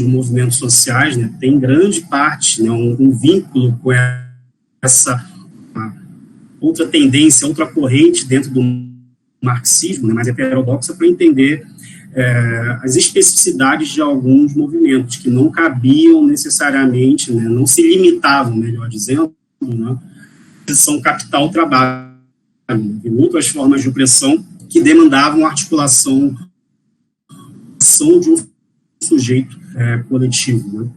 movimentos sociais, né, tem grande parte, né, um vínculo com essa outra tendência, outra corrente dentro do marxismo, né, mais heterodoxa, para entender as especificidades de alguns movimentos que não cabiam necessariamente, né, não se limitavam, melhor dizendo, né, opressão capital-trabalho, e outras formas de opressão que demandavam articulação de um sujeito coletivo. Né.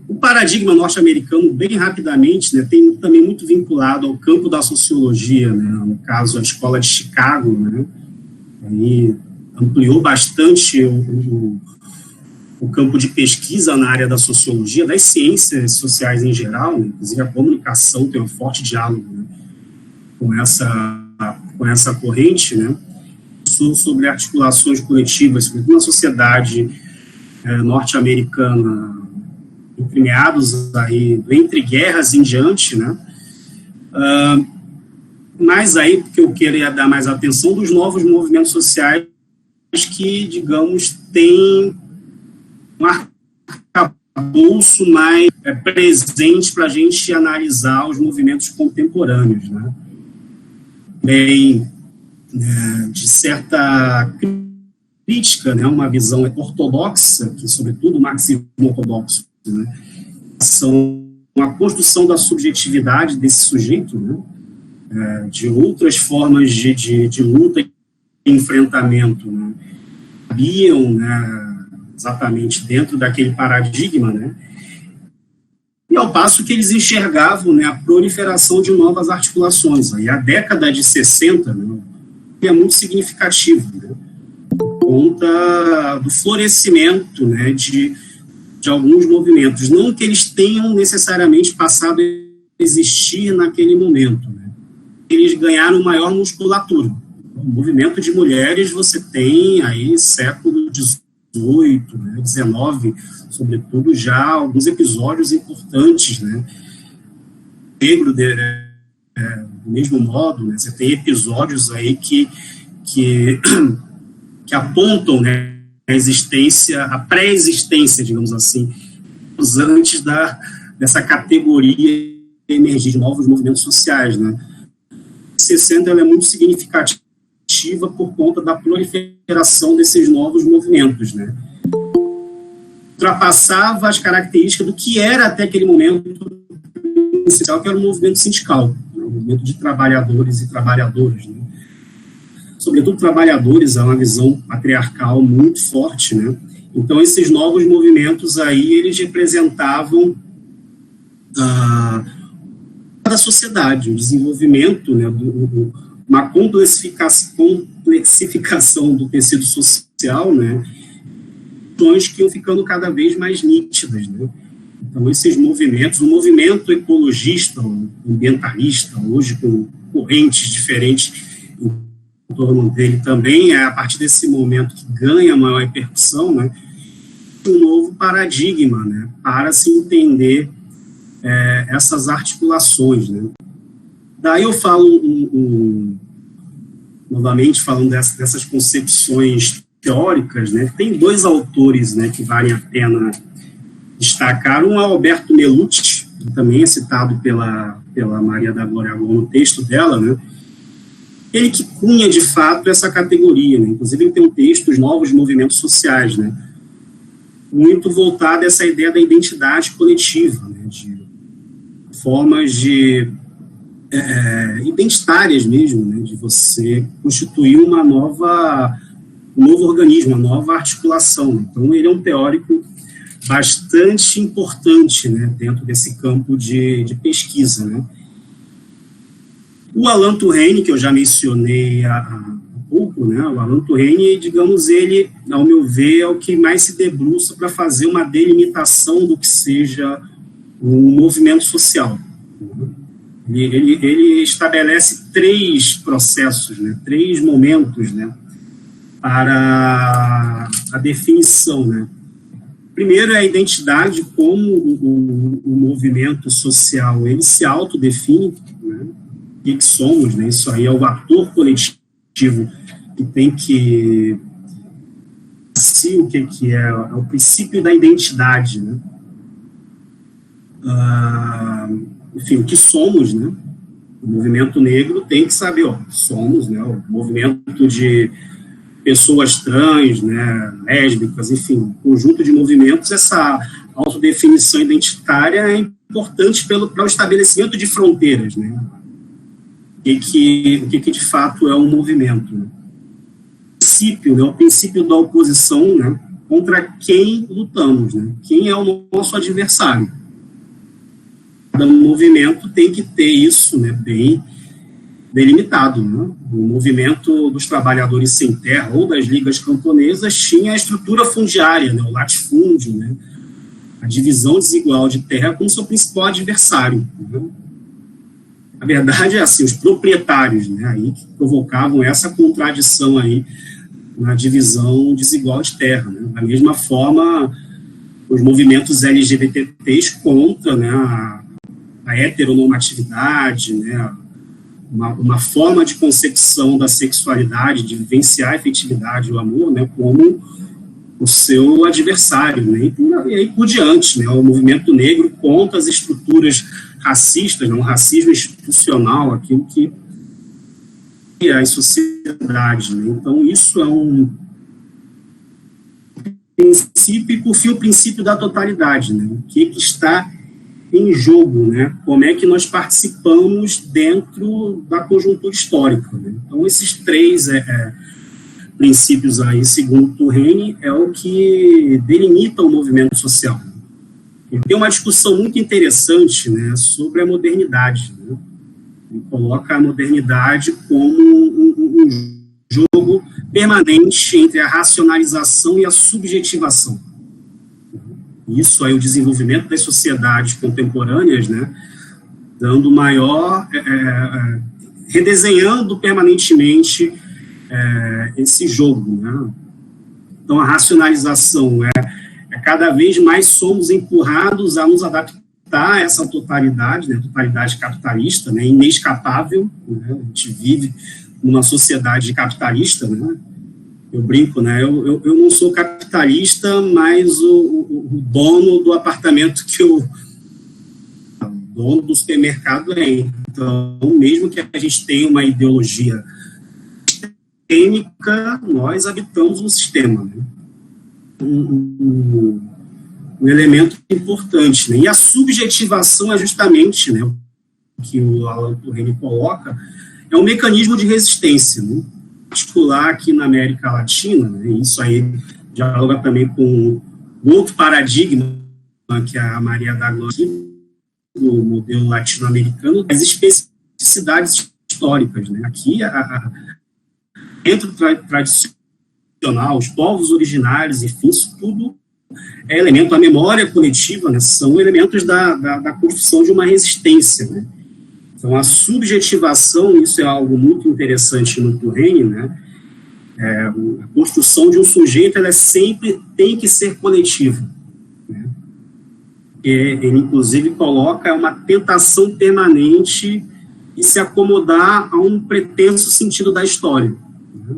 O paradigma norte-americano, bem rapidamente, né, tem também muito vinculado ao campo da sociologia, né, no caso, a Escola de Chicago, né, aí ampliou bastante o campo de pesquisa na área da sociologia, das ciências sociais em geral, né, inclusive a comunicação tem um forte diálogo, né, com essa corrente, né, sobre articulações coletivas, sobretudo na sociedade norte-americana, entre meados aí, entre guerras em diante, né, mas aí, porque eu queria dar mais atenção dos novos movimentos sociais que, digamos, têm um arcabouço mais presente para a gente analisar os movimentos contemporâneos, né. Bem, de certa crítica, né, uma visão ortodoxa, que sobretudo o marxismo ortodoxo, né, são a construção da subjetividade desse sujeito, né, de outras formas de luta e enfrentamento, né, cabiam, né, exatamente dentro daquele paradigma, né, e ao passo que eles enxergavam, né, a proliferação de novas articulações. E a década de 60, né, é muito significativo, né, por conta do florescimento, né, de alguns movimentos, não que eles tenham necessariamente passado a existir naquele momento, né, eles ganharam maior musculatura. O movimento de mulheres você tem aí século XVIII, né, XIX, sobretudo já alguns episódios importantes, né, negro do mesmo modo, né, você tem episódios aí que apontam, né, a pré-existência, digamos assim, antes dessa categoria emergir de novos movimentos sociais, né. 60 ela é muito significativa por conta da proliferação desses novos movimentos, né. Ultrapassava as características do que era até aquele momento inicial, que era o movimento sindical, né, o movimento de trabalhadores e trabalhadoras, né. Sobretudo trabalhadores, é uma visão patriarcal muito forte, né. Então, esses novos movimentos aí, eles representavam da sociedade, o desenvolvimento, né, uma complexificação do tecido social, né, que iam ficando cada vez mais nítidas, né. Então, esses movimentos, o movimento ecologista, o ambientalista, hoje com correntes diferentes em torno dele também, é a partir desse momento que ganha maior repercussão, né, um novo paradigma, né, para se entender essas articulações, né. Daí eu falo novamente falando dessas concepções teóricas, né. Tem dois autores, né, que valem a pena destacar. Um é Alberto Melucci, que também é citado pela Maria da Glória Gol no texto dela, né. Ele que cunha de fato essa categoria, né. Inclusive ele tem um texto, Os Novos Movimentos Sociais, né, muito voltado a essa ideia da identidade coletiva, né, de formas identitárias mesmo, né, de você constituir um novo organismo, uma nova articulação. Então, ele é um teórico bastante importante, né, dentro desse campo de pesquisa, né. O Alain Touraine, que eu já mencionei há pouco, né, o Alain Touraine, digamos, ele, ao meu ver, é o que mais se debruça para fazer uma delimitação do que seja um movimento social. Ele estabelece três processos, né, três momentos, né, para a definição, né. Primeiro é a identidade, como o movimento social ele se autodefine, né, o que somos, né, isso aí é o ator coletivo que tem que se si, o que é o princípio da identidade, né? Enfim, o que somos, né? O movimento negro tem que saber, somos, né? O movimento de pessoas trans, né? Lésbicas, enfim, um conjunto de movimentos. Essa autodefinição identitária é importante para o estabelecimento de fronteiras, né? O que de fato é um movimento, né? O princípio da oposição, né? Contra quem lutamos, né? Quem é o nosso adversário. Cada movimento tem que ter isso, né, bem delimitado, né? O movimento dos trabalhadores sem terra ou das ligas camponesas tinha a estrutura fundiária, né, o latifúndio, né, a divisão desigual de terra como seu principal adversário, né? A verdade é assim, os proprietários, né, aí que provocavam essa contradição aí na divisão desigual de terra, né? Da mesma forma, os movimentos LGBTs contra, né, a heteronormatividade, né, uma forma de concepção da sexualidade, de vivenciar a efetividade, o amor, né, como o seu adversário, né, e aí por diante, né, o movimento negro contra as estruturas racistas, né, um racismo institucional, aquilo que é a sociedade, né. Então isso é um princípio, e por fim o princípio da totalidade, né, o que está em jogo, né? Como é que nós participamos dentro da conjuntura histórica, né? Então, esses três princípios aí, segundo Turenne, é o que delimita o movimento social. E tem uma discussão muito interessante, né, sobre a modernidade, né? Ele coloca a modernidade como um jogo permanente entre a racionalização e a subjetivação. Isso aí, o desenvolvimento das sociedades contemporâneas, né, dando maior, redesenhando permanentemente esse jogo, né. Então, a racionalização cada vez mais somos empurrados a nos adaptar a essa totalidade, né, totalidade capitalista, né, inescapável, né, a gente vive numa sociedade capitalista, né. Eu brinco, né? Eu não sou capitalista, mas o dono do apartamento o dono do supermercado é. Então, mesmo que a gente tenha uma ideologia sistêmica, nós habitamos um sistema, né? Um elemento importante, né? E a subjetivação é justamente, né, o que o Alan Turenne coloca, é um mecanismo de resistência, né? Particular aqui na América Latina, né, isso aí dialoga também com outro paradigma que a Maria da Glória, do modelo latino-americano, das especificidades históricas, né. Aqui, dentro do tradicional, os povos originários, enfim, isso tudo é elemento, a memória coletiva, né, são elementos da construção de uma resistência, né. Então, a subjetivação, isso é algo muito interessante no Turenne, né? A construção de um sujeito, ela sempre tem que ser coletiva, né? Ele, inclusive, coloca uma tentação permanente de se acomodar a um pretenso sentido da história, né?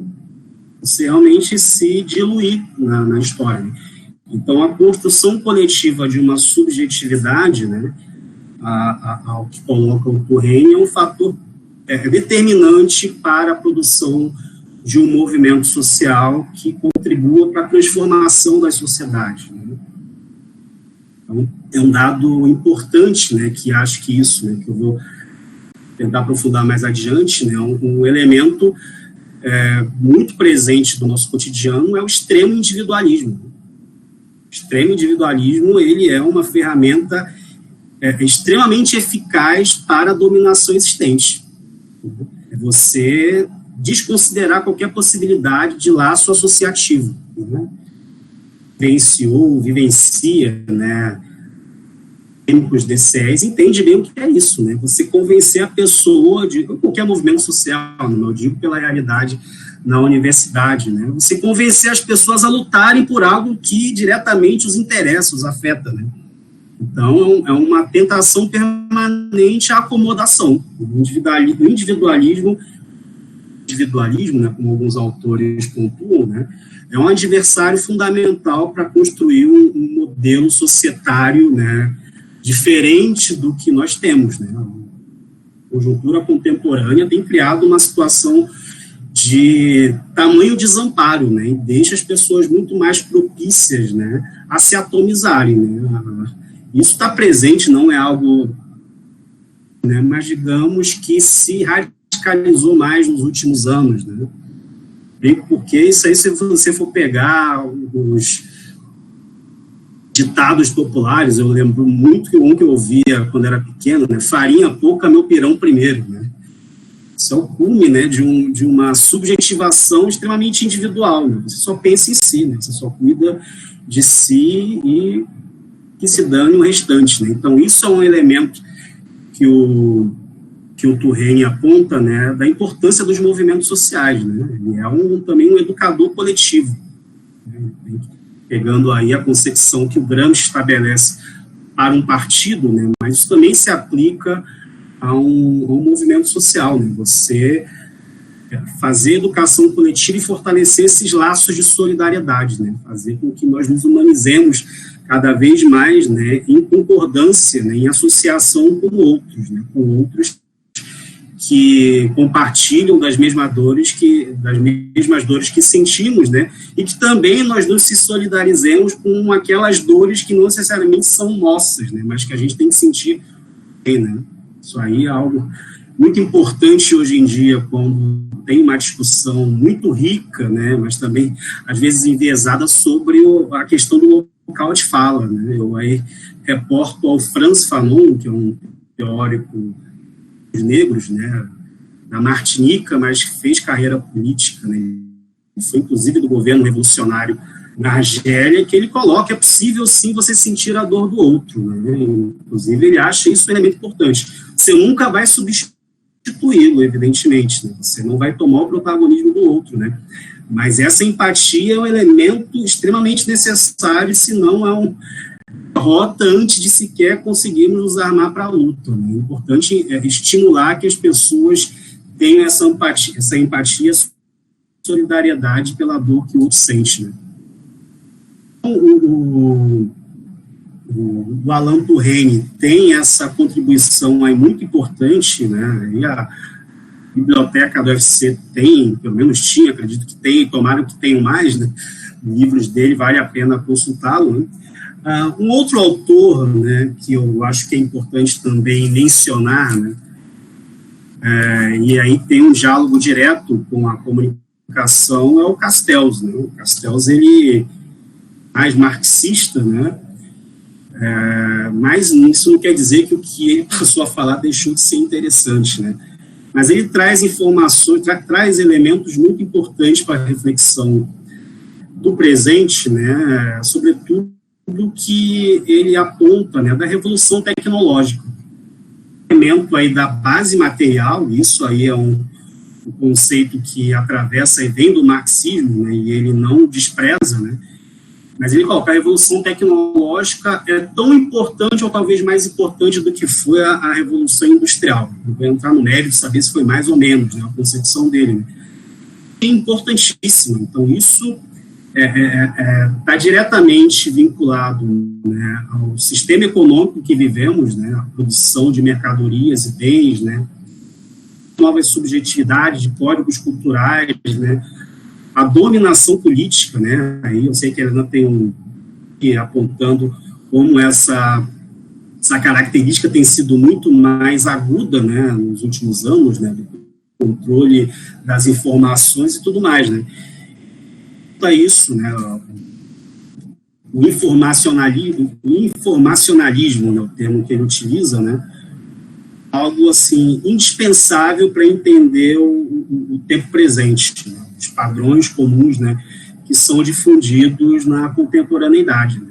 Você realmente se diluir na história. Então, a construção coletiva de uma subjetividade, né, ao que coloca o Turenne, é um fator determinante para a produção de um movimento social que contribua para a transformação das sociedades, né? Então, é um dado importante, né, que acho que isso, né, que eu vou tentar aprofundar mais adiante, né, um elemento muito presente do nosso cotidiano é o extremo individualismo. O extremo individualismo, ele é uma ferramenta extremamente eficaz para a dominação existente. É você desconsiderar qualquer possibilidade de laço associativo, né? Vivencia, né, tempos DCEs, entende bem o que é isso, né? Você convencer a pessoa de qualquer movimento social, não eu digo pela realidade na universidade, né? Você convencer as pessoas a lutarem por algo que diretamente os interessa, os afeta, né? Então, é uma tentação permanente à acomodação. O individualismo individualismo, né, como alguns autores pontuam, né, é um adversário fundamental para construir um modelo societário, né, diferente do que nós temos, né. A conjuntura contemporânea tem criado uma situação de tamanho desamparo, né, e deixa as pessoas muito mais propícias, né, a se atomizarem, né. Isso está presente, não é algo, né, mas digamos que se radicalizou mais nos últimos anos, né, porque isso aí, se você for pegar os ditados populares, eu lembro muito que um que eu ouvia quando era pequeno, né, farinha pouca, meu pirão primeiro, né. Isso é o cume, né, de uma subjetivação extremamente individual, né? Você só pensa em si, né? Você só cuida de si e que se dane o restante, né? Então, isso é um elemento que o Tourregne aponta, né, da importância dos movimentos sociais, né? Ele é também um educador coletivo, né? Pegando aí a concepção que o Gramsci estabelece para um partido, né? Mas isso também se aplica a um movimento social, né? Você fazer educação coletiva e fortalecer esses laços de solidariedade, né? Fazer com que nós nos humanizemos cada vez mais, né, em concordância, né, em associação com outros, né, com outros que compartilham das mesmas dores que sentimos, né, e que também nós nos se solidarizemos com aquelas dores que não necessariamente são nossas, né, mas que a gente tem que sentir, né. Isso aí é algo muito importante hoje em dia, quando tem uma discussão muito rica, né, mas também, às vezes, enviesada sobre a questão do local de fala, né. Eu aí reporto ao Frantz Fanon, que é um teórico dos negros, né, da Martinica, mas fez carreira política, né, foi, inclusive, do governo revolucionário na Argélia, que ele coloca, é possível, sim, você sentir a dor do outro, né. Inclusive, ele acha isso um elemento importante. Você nunca vai substituí-lo, evidentemente, né? Você não vai tomar o protagonismo do outro, né? Mas essa empatia é um elemento extremamente necessário, senão é uma derrota antes de sequer conseguirmos nos armar para a luta, né? É importante estimular que as pessoas tenham essa empatia, solidariedade pela dor que o outro sente, né? O Alain Tourregne tem essa contribuição aí muito importante, né, e a biblioteca do UFC tem, pelo menos tinha, acredito que tem, tomara que tenham mais, né, livros dele, vale a pena consultá-lo, né. Um outro autor, né, que eu acho que é importante também mencionar, né, e aí tem um diálogo direto com a comunicação, é o Castells, né. O Castells, ele é mais marxista, né, mas isso não quer dizer que o que ele passou a falar deixou de ser interessante, né? Mas ele traz informações, traz elementos muito importantes para a reflexão do presente, né? Sobretudo do que ele aponta, né, da revolução tecnológica. O elemento aí da base material, isso aí é um conceito que atravessa e vem do marxismo, né, e ele não despreza, né? Mas ele coloca a revolução tecnológica é tão importante ou talvez mais importante do que foi a revolução industrial. Não vou entrar no mérito de saber se foi mais ou menos, né, a concepção dele. Né. É importantíssimo. Então, isso está diretamente vinculado, né, ao sistema econômico que vivemos, né, a produção de mercadorias e bens, né, novas subjetividades de códigos culturais, né, a dominação política, né, aí eu sei que ele não tem apontando como essa característica tem sido muito mais aguda, né, nos últimos anos, né, do controle das informações e tudo mais, né. Para isso, né, o informacionalismo, né, o termo que ele utiliza, né, algo assim indispensável para entender o tempo presente, né, os padrões comuns, né, que são difundidos na contemporaneidade, né.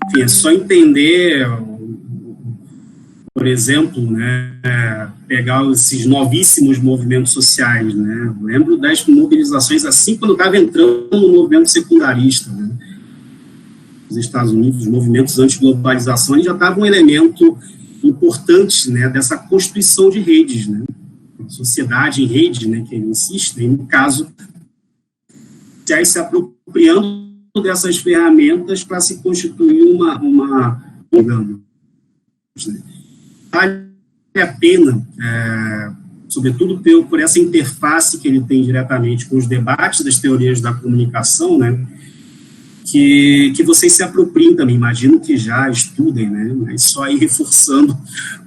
Enfim, é só entender, por exemplo, né, pegar esses novíssimos movimentos sociais, né. Eu lembro das mobilizações assim quando eu estava entrando no movimento secundarista, né. Nos Estados Unidos, os movimentos anti-globalização já estavam um elemento importante, né, dessa constituição de redes, né. sociedade em rede, né, que ele insiste, né, no caso, se apropriando dessas ferramentas para se constituir né. Vale a pena, sobretudo por essa interface que ele tem diretamente com os debates das teorias da comunicação, né, que vocês se apropriem também, imagino que já estudem, né, mas só aí reforçando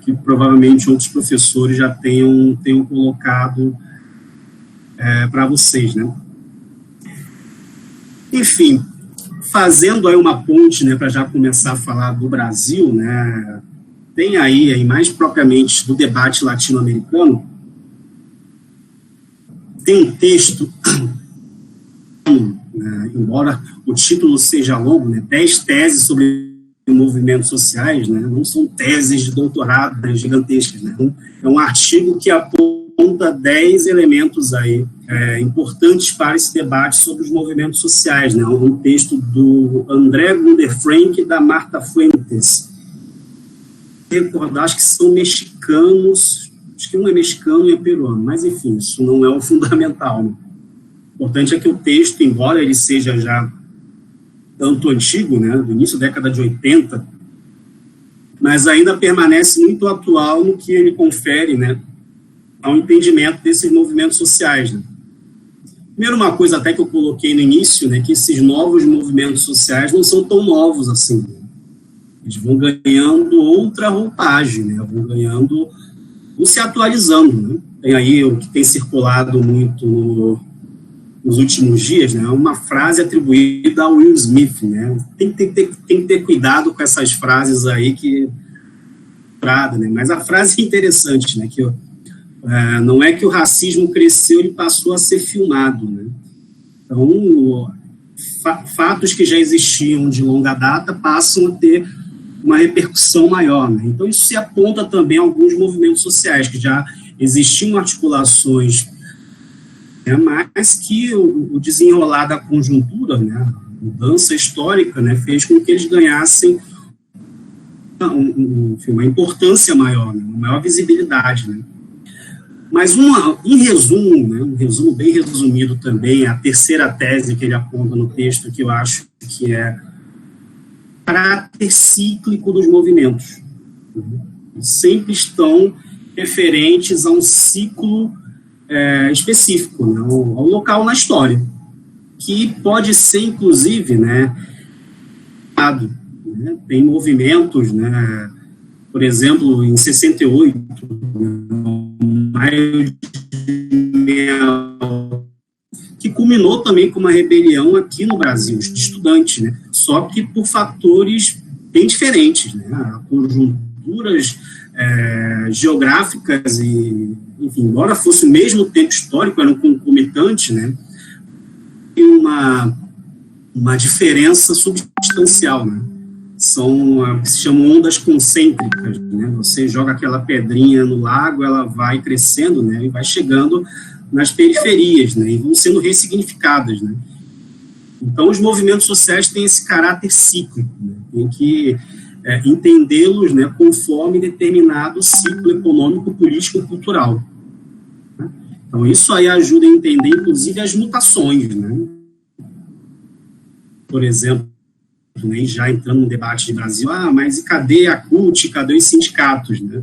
que provavelmente outros professores já tenham colocado para vocês, né. Enfim, fazendo aí uma ponte, né, para já começar a falar do Brasil, né, tem aí mais propriamente do debate latino-americano, tem um texto, embora o título seja longo, né, 10 teses sobre movimentos sociais, né, não são teses de doutorado, né, gigantescas, né, é um artigo que aponta 10 elementos aí importantes para esse debate sobre os movimentos sociais, né, um texto do André Gunder Frank e da Marta Fuentes. Recordar, acho que são mexicanos, acho que um é mexicano e é peruano, mas enfim, isso não é o fundamental, né. O importante é que o texto, embora ele seja já tanto antigo, né, do início da década de 80, mas ainda permanece muito atual no que ele confere, né, ao entendimento desses movimentos sociais, né. Primeiro, uma coisa até que eu coloquei no início, né, que esses novos movimentos sociais não são tão novos assim, né. Eles vão ganhando outra roupagem, né, vão se atualizando, né. Tem aí o que tem circulado muito nos últimos dias, né, uma frase atribuída ao Will Smith, né, tem que ter cuidado com essas frases aí né, mas a frase é interessante, né, que não é que o racismo cresceu e passou a ser filmado, né, então fatos que já existiam de longa data passam a ter uma repercussão maior, né, então isso se aponta também a alguns movimentos sociais que já existiam articulações, mas que o desenrolar da conjuntura, né, a mudança histórica, né, fez com que eles ganhassem uma importância maior, né, uma maior visibilidade, né. Mas em resumo, né, um resumo bem resumido também, a terceira tese que ele aponta no texto, que eu acho que é o caráter cíclico dos movimentos. Sempre estão referentes a um ciclo específico, né, ao local na história, que pode ser, inclusive, né, tem movimentos, né, por exemplo, em 68, maio de 68, que culminou também com uma rebelião aqui no Brasil, de estudantes, né, só que por fatores bem diferentes, né, conjunturas geográficas e, enfim, embora fosse o mesmo tempo histórico, eram concomitantes, né, e uma diferença substancial, né, são o que se chamam ondas concêntricas, né, você joga aquela pedrinha no lago, ela vai crescendo, né, e vai chegando nas periferias, né, e vão sendo ressignificadas, né. Então, os movimentos sociais têm esse caráter cíclico, né, tem que entendê-los, né, conforme determinado ciclo econômico, político e cultural. Né? Então, isso aí ajuda a entender, inclusive, as mutações, né. Por exemplo, né, já entrando no debate de Brasil, mas e cadê a CUT, cadê os sindicatos, né?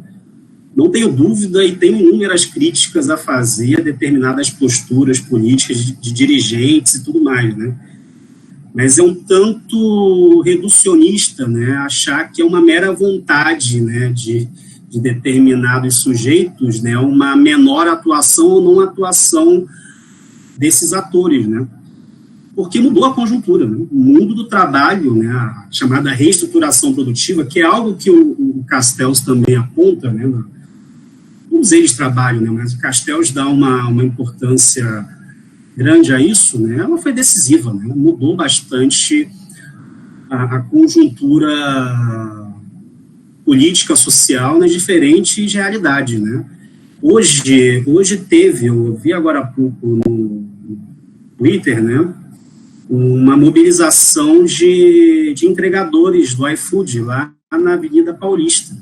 Não tenho dúvida e tenho inúmeras críticas a fazer a determinadas posturas políticas de dirigentes e tudo mais, né? Mas é um tanto reducionista, né, achar que é uma mera vontade, né, de determinados sujeitos, né, uma menor atuação ou não atuação desses atores, né, porque mudou a conjuntura, né, o mundo do trabalho, né, a chamada reestruturação produtiva, que é algo que o Castells também aponta, né, todos eles trabalham, né, mas o Castells dá uma importância grande a isso, né, ela foi decisiva, né, mudou bastante a conjuntura política, social nas diferentes realidades, né. Hoje teve, eu vi agora há pouco no Twitter, né, uma mobilização de entregadores do iFood lá na Avenida Paulista.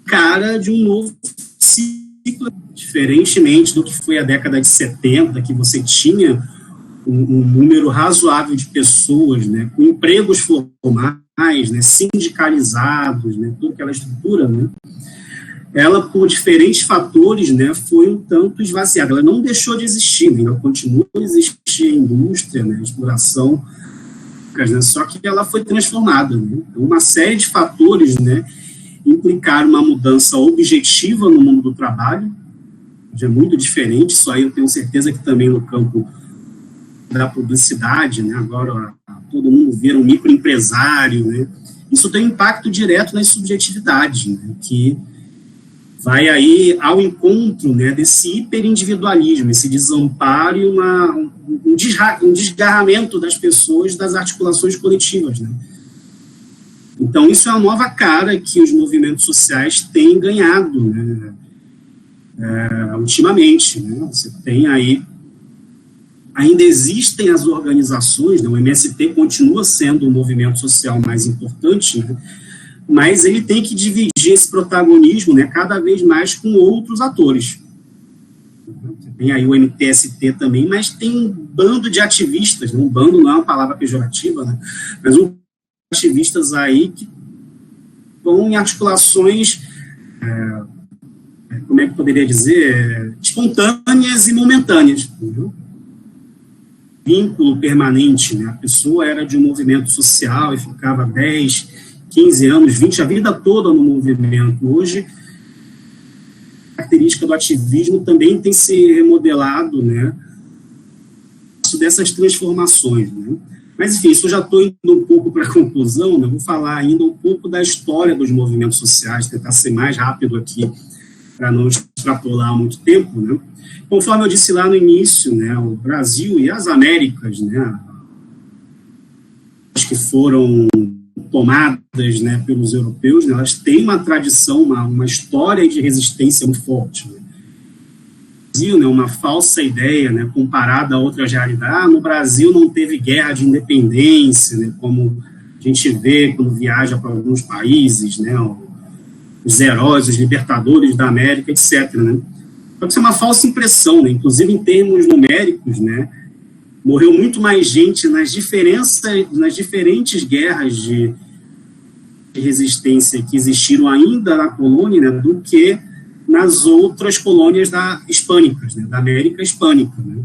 Cara de um novo ciclo Diferentemente do que foi a década de 70, que você tinha um número razoável de pessoas, né, com empregos formais, né, sindicalizados, né, toda aquela estrutura, né, ela, por diferentes fatores, né, foi um tanto esvaziada. Ela não deixou de existir, né, ela continua a existir a indústria, né, a exploração, né, só que ela foi transformada. Né, então, uma série de fatores, né, implicaram uma mudança objetiva no mundo do trabalho, já é muito diferente. Isso aí eu tenho certeza que também no campo da publicidade, né, agora todo mundo vira um microempresário, né, isso tem impacto direto nas subjetividades, né, que vai aí ao encontro, né, desse hiperindividualismo, esse desamparo e um desgarramento das pessoas das articulações coletivas, né. Então, isso é uma nova cara que os movimentos sociais têm ganhado, né, ultimamente, né. Você tem aí, ainda existem as organizações, né, o MST continua sendo o movimento social mais importante, né, mas ele tem que dividir esse protagonismo, né, cada vez mais com outros atores. Tem aí o MTST também, mas tem um bando de ativistas, né, um bando não é uma palavra pejorativa, né, mas um ativistas aí que estão em articulações, como é que poderia dizer, espontâneas e momentâneas, entendeu? Vínculo permanente, né, a pessoa era de um movimento social e ficava 10, 15 anos, 20, a vida toda no movimento. Hoje, a característica do ativismo também tem se remodelado, né, dessas transformações, né. Mas, enfim, isso eu já estou indo um pouco para a conclusão, né, vou falar ainda um pouco da história dos movimentos sociais, tentar ser mais rápido aqui, para não extrapolar muito tempo, né. Conforme eu disse lá no início, né, o Brasil e as Américas, né, que foram tomadas, né, pelos europeus, né, elas têm uma tradição, uma história de resistência muito forte. Né. No Brasil, né, uma falsa ideia, né, comparada a outras realidades, no Brasil não teve guerra de independência, né, como a gente vê quando viaja para alguns países, né, os heróis, os libertadores da América, etc. Né. Pode ser uma falsa impressão, né, inclusive em termos numéricos, né, morreu muito mais gente nas diferentes guerras de resistência que existiram ainda na colônia, né, do que nas outras colônias hispânicas, né, da América Hispânica. Né.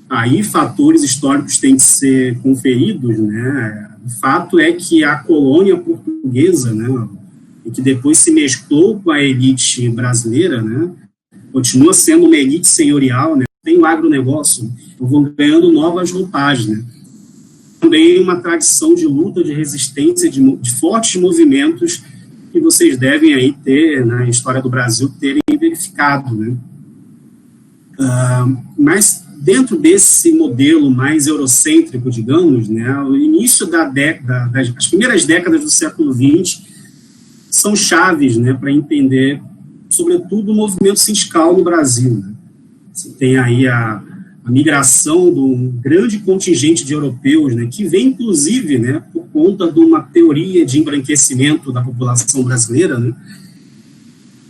Aí fatores históricos têm que ser conferidos, né. O fato é que a colônia portuguesa, né, que depois se mesclou com a elite brasileira, né, continua sendo uma elite senhorial, né, tem o agronegócio, vão ganhando novas roupagens, né. Também uma tradição de luta, de resistência, de fortes movimentos que vocês devem aí ter, na história do Brasil, terem verificado, né. Mas dentro desse modelo mais eurocêntrico, digamos, né, o início as primeiras décadas do século XX são chaves, né, para entender, sobretudo, o movimento sindical no Brasil. Né. Você tem aí a migração de um grande contingente de europeus, né, que vem, inclusive, né, por conta de uma teoria de embranquecimento da população brasileira, né,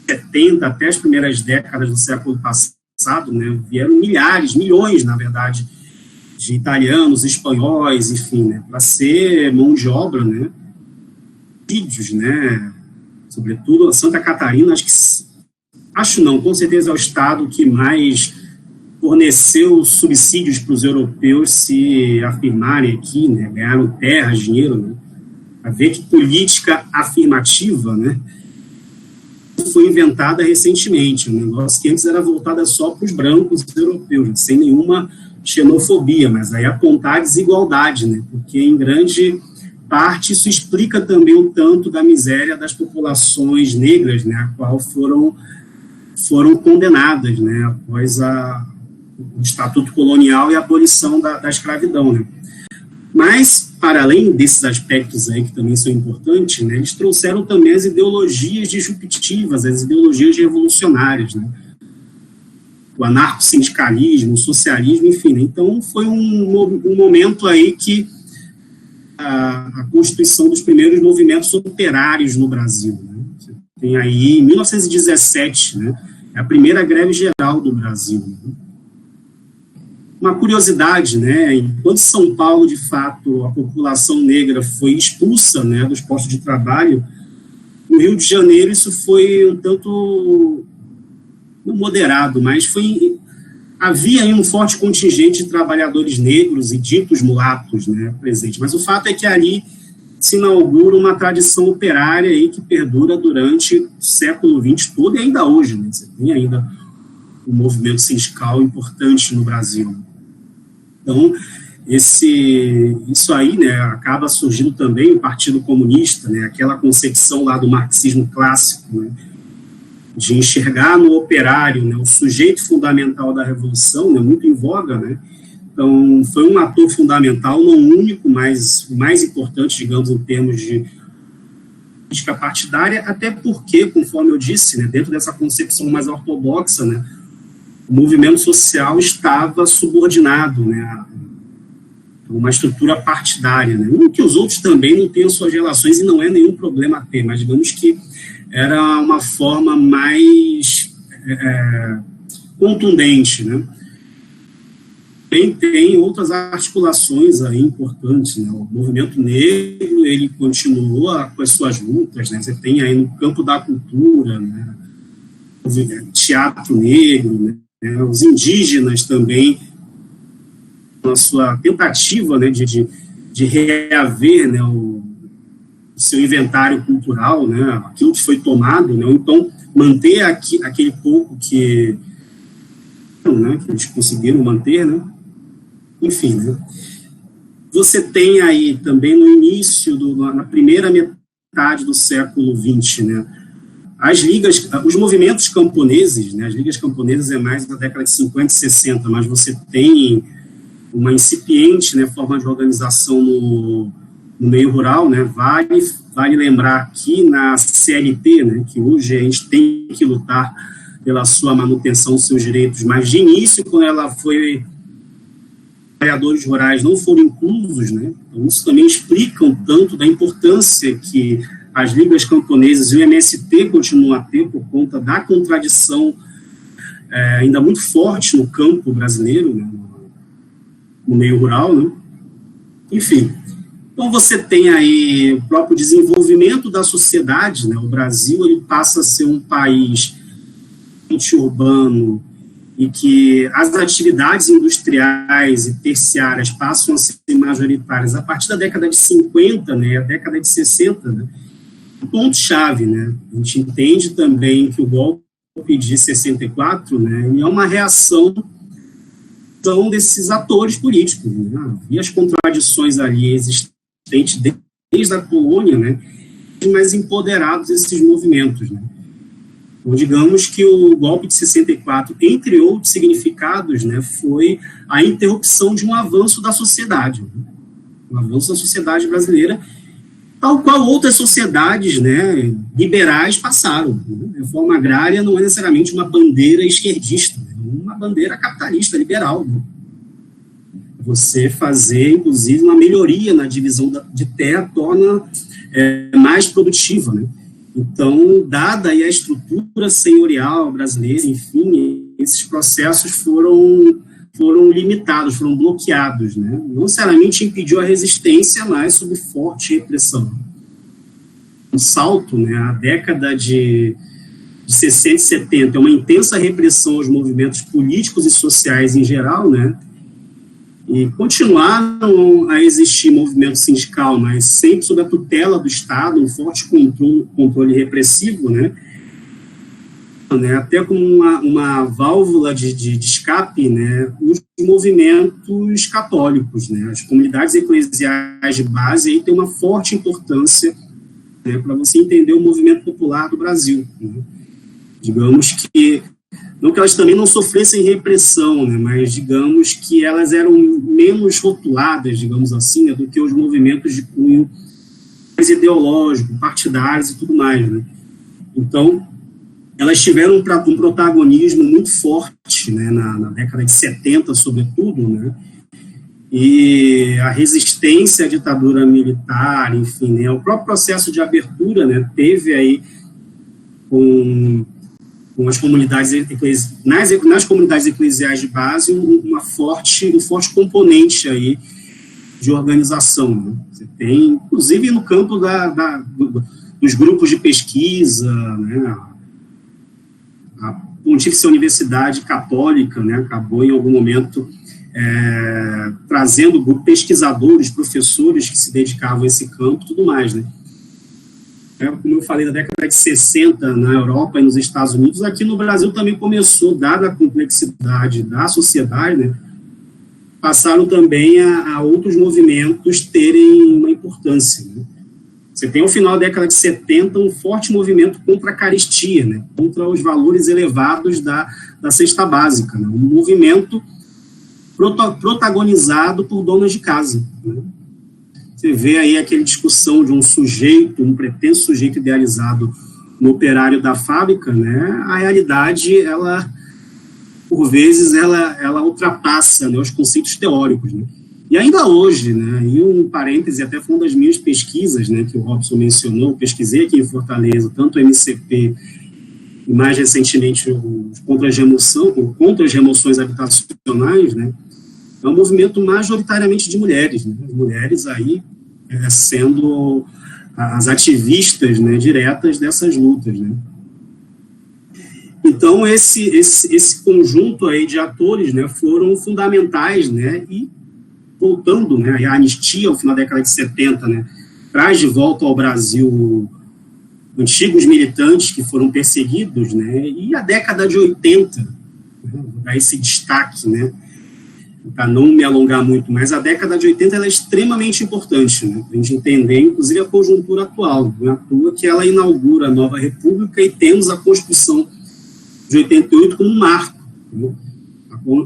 70 até as primeiras décadas do século passado, né, vieram milhões, na verdade, de italianos, espanhóis, enfim, né, para ser mão de obra, né, vídeos, né, sobretudo Santa Catarina, com certeza é o estado que mais forneceu subsídios para os europeus se afirmarem aqui, né, ganharam terras, dinheiro, né, a ver que política afirmativa, né, foi inventada recentemente, um negócio que antes era voltada só para os brancos europeus, sem nenhuma xenofobia, mas aí apontar a desigualdade, né, porque em grande parte isso explica também um tanto da miséria das populações negras, né, a qual foram condenadas, né, após o Estatuto Colonial e a abolição da escravidão, né. Mas, para além desses aspectos aí que também são importantes, né, eles trouxeram também as ideologias disruptivas, as ideologias revolucionárias, né, o anarcossindicalismo, o socialismo, enfim, né. Então foi um momento aí que a constituição dos primeiros movimentos operários no Brasil, né. Você tem aí, em 1917, né, É a primeira greve geral do Brasil. Uma curiosidade, né, enquanto São Paulo, de fato, a população negra foi expulsa, né, dos postos de trabalho, no Rio de Janeiro isso foi um tanto não moderado, mas havia aí um forte contingente de trabalhadores negros e ditos mulatos, né, presente. Mas o fato é que ali se inaugura uma tradição operária aí que perdura durante o século XX todo e ainda hoje, né, você tem ainda um movimento sindical importante no Brasil. Então, isso aí, né, acaba surgindo também o Partido Comunista, né, aquela concepção lá do marxismo clássico, né, de enxergar no operário, né, o sujeito fundamental da revolução, né, muito em voga, né. Então, foi um ator fundamental, não único, mas o mais importante, digamos, em termos de política partidária, até porque, conforme eu disse, né, dentro dessa concepção mais ortodoxa, né, o movimento social estava subordinado, né, a uma estrutura partidária, né, não que os outros também não tenham suas relações, e não é nenhum problema ter, mas digamos que era uma forma mais contundente, né. Tem outras articulações aí importantes, né, o movimento negro, ele continua com as suas lutas, né, você tem aí no campo da cultura, né, teatro negro, né, os indígenas também, na sua tentativa, né, de reaver, né, o seu inventário cultural, né, aquilo que foi tomado, né, então manter aquele pouco que eles conseguiram manter, né, enfim, né. Você tem aí também no início, na primeira metade do século XX, né, os movimentos camponeses, né, as ligas camponesas é mais da década de 50 e 60, mas você tem uma incipiente, né, forma de organização no meio rural, né, vale lembrar que na CLT, né, que hoje a gente tem que lutar pela sua manutenção dos seus direitos, mas de início, quando ela foi, trabalhadores rurais não foram inclusos, né, então isso também explica um tanto da importância que as ligas camponesas e o MST continuam a ter por conta da contradição ainda muito forte no campo brasileiro, né, no meio rural, né? Enfim. Então você tem aí o próprio desenvolvimento da sociedade, né? O Brasil, ele passa a ser um país urbano e que as atividades industriais e terciárias passam a ser majoritárias a partir da década de 50, né? A década de 60, né? Ponto-chave, né? A gente entende também que o golpe de 64, né, é uma reação desses atores políticos, né? E as contradições ali existentes desde a colônia, né, mais empoderados esses movimentos, né? Então, digamos que o golpe de 64, entre outros significados, né, foi a interrupção de um avanço da sociedade, né? Um avanço da sociedade brasileira, tal qual outras sociedades, né, liberais passaram, né? A reforma agrária não é necessariamente uma bandeira esquerdista, né? Uma bandeira capitalista, liberal, né? Você fazer, inclusive, uma melhoria na divisão de terra torna mais produtiva, né? Então, dada aí a estrutura senhorial brasileira, enfim, esses processos foram limitados, foram bloqueados, né? Não necessariamente impediu a resistência, mas sob forte repressão. Um salto, né, a década de 60 e 70, é uma intensa repressão aos movimentos políticos e sociais em geral, né? E continuaram a existir movimento sindical, mas sempre sob a tutela do Estado, um forte controle repressivo, né? Até como uma válvula de escape, né, os movimentos católicos, né, as comunidades eclesiais de base aí tem uma forte importância, né, para você entender o movimento popular do Brasil, né. Digamos que, não que elas também não sofressem repressão, né, mas digamos que elas eram menos rotuladas, digamos assim, né, do que os movimentos de cunho mais ideológico, partidários e tudo mais, né. Então, elas tiveram um protagonismo muito forte, né, na década de 70, sobretudo, né, e a resistência à ditadura militar, enfim, né, o próprio processo de abertura, né, teve aí com as comunidades nas comunidades eclesiais de base um forte componente aí de organização, né? Você tem, inclusive, no campo dos grupos de pesquisa, né? A Pontífice Universidade Católica, né, acabou em algum momento trazendo pesquisadores, professores que se dedicavam a esse campo e tudo mais, né? Como eu falei, na década de 60, na Europa e nos Estados Unidos, aqui no Brasil também começou, dada a complexidade da sociedade, né, passaram também a outros movimentos terem uma importância, né? Você tem, ao final da década de 70, um forte movimento contra a carestia, né, contra os valores elevados da cesta básica, né, um movimento protagonizado por donas de casa, né? Você vê aí aquela discussão de um sujeito, um pretenso sujeito idealizado no operário da fábrica, né? A realidade, ela, por vezes, ela ultrapassa, né, os conceitos teóricos, né? E ainda hoje, né, e um parêntese, até foi uma das minhas pesquisas, né, que o Robson mencionou, pesquisei aqui em Fortaleza, tanto o MCP e mais recentemente os contra as remoções habitacionais, né? É um movimento majoritariamente de mulheres, né? As mulheres aí sendo as ativistas, né, diretas dessas lutas, né? Então, esse conjunto aí de atores, né, foram fundamentais, né, e voltando, né, a anistia ao final da década de 70, né, traz de volta ao Brasil antigos militantes que foram perseguidos, né, e a década de 80, né, dá esse destaque, né, para não me alongar muito, mas a década de 80 ela é extremamente importante, né, para a gente entender, inclusive, a conjuntura atual, não é à toa que ela inaugura a nova república e temos a Constituição de 88 como um marco, né?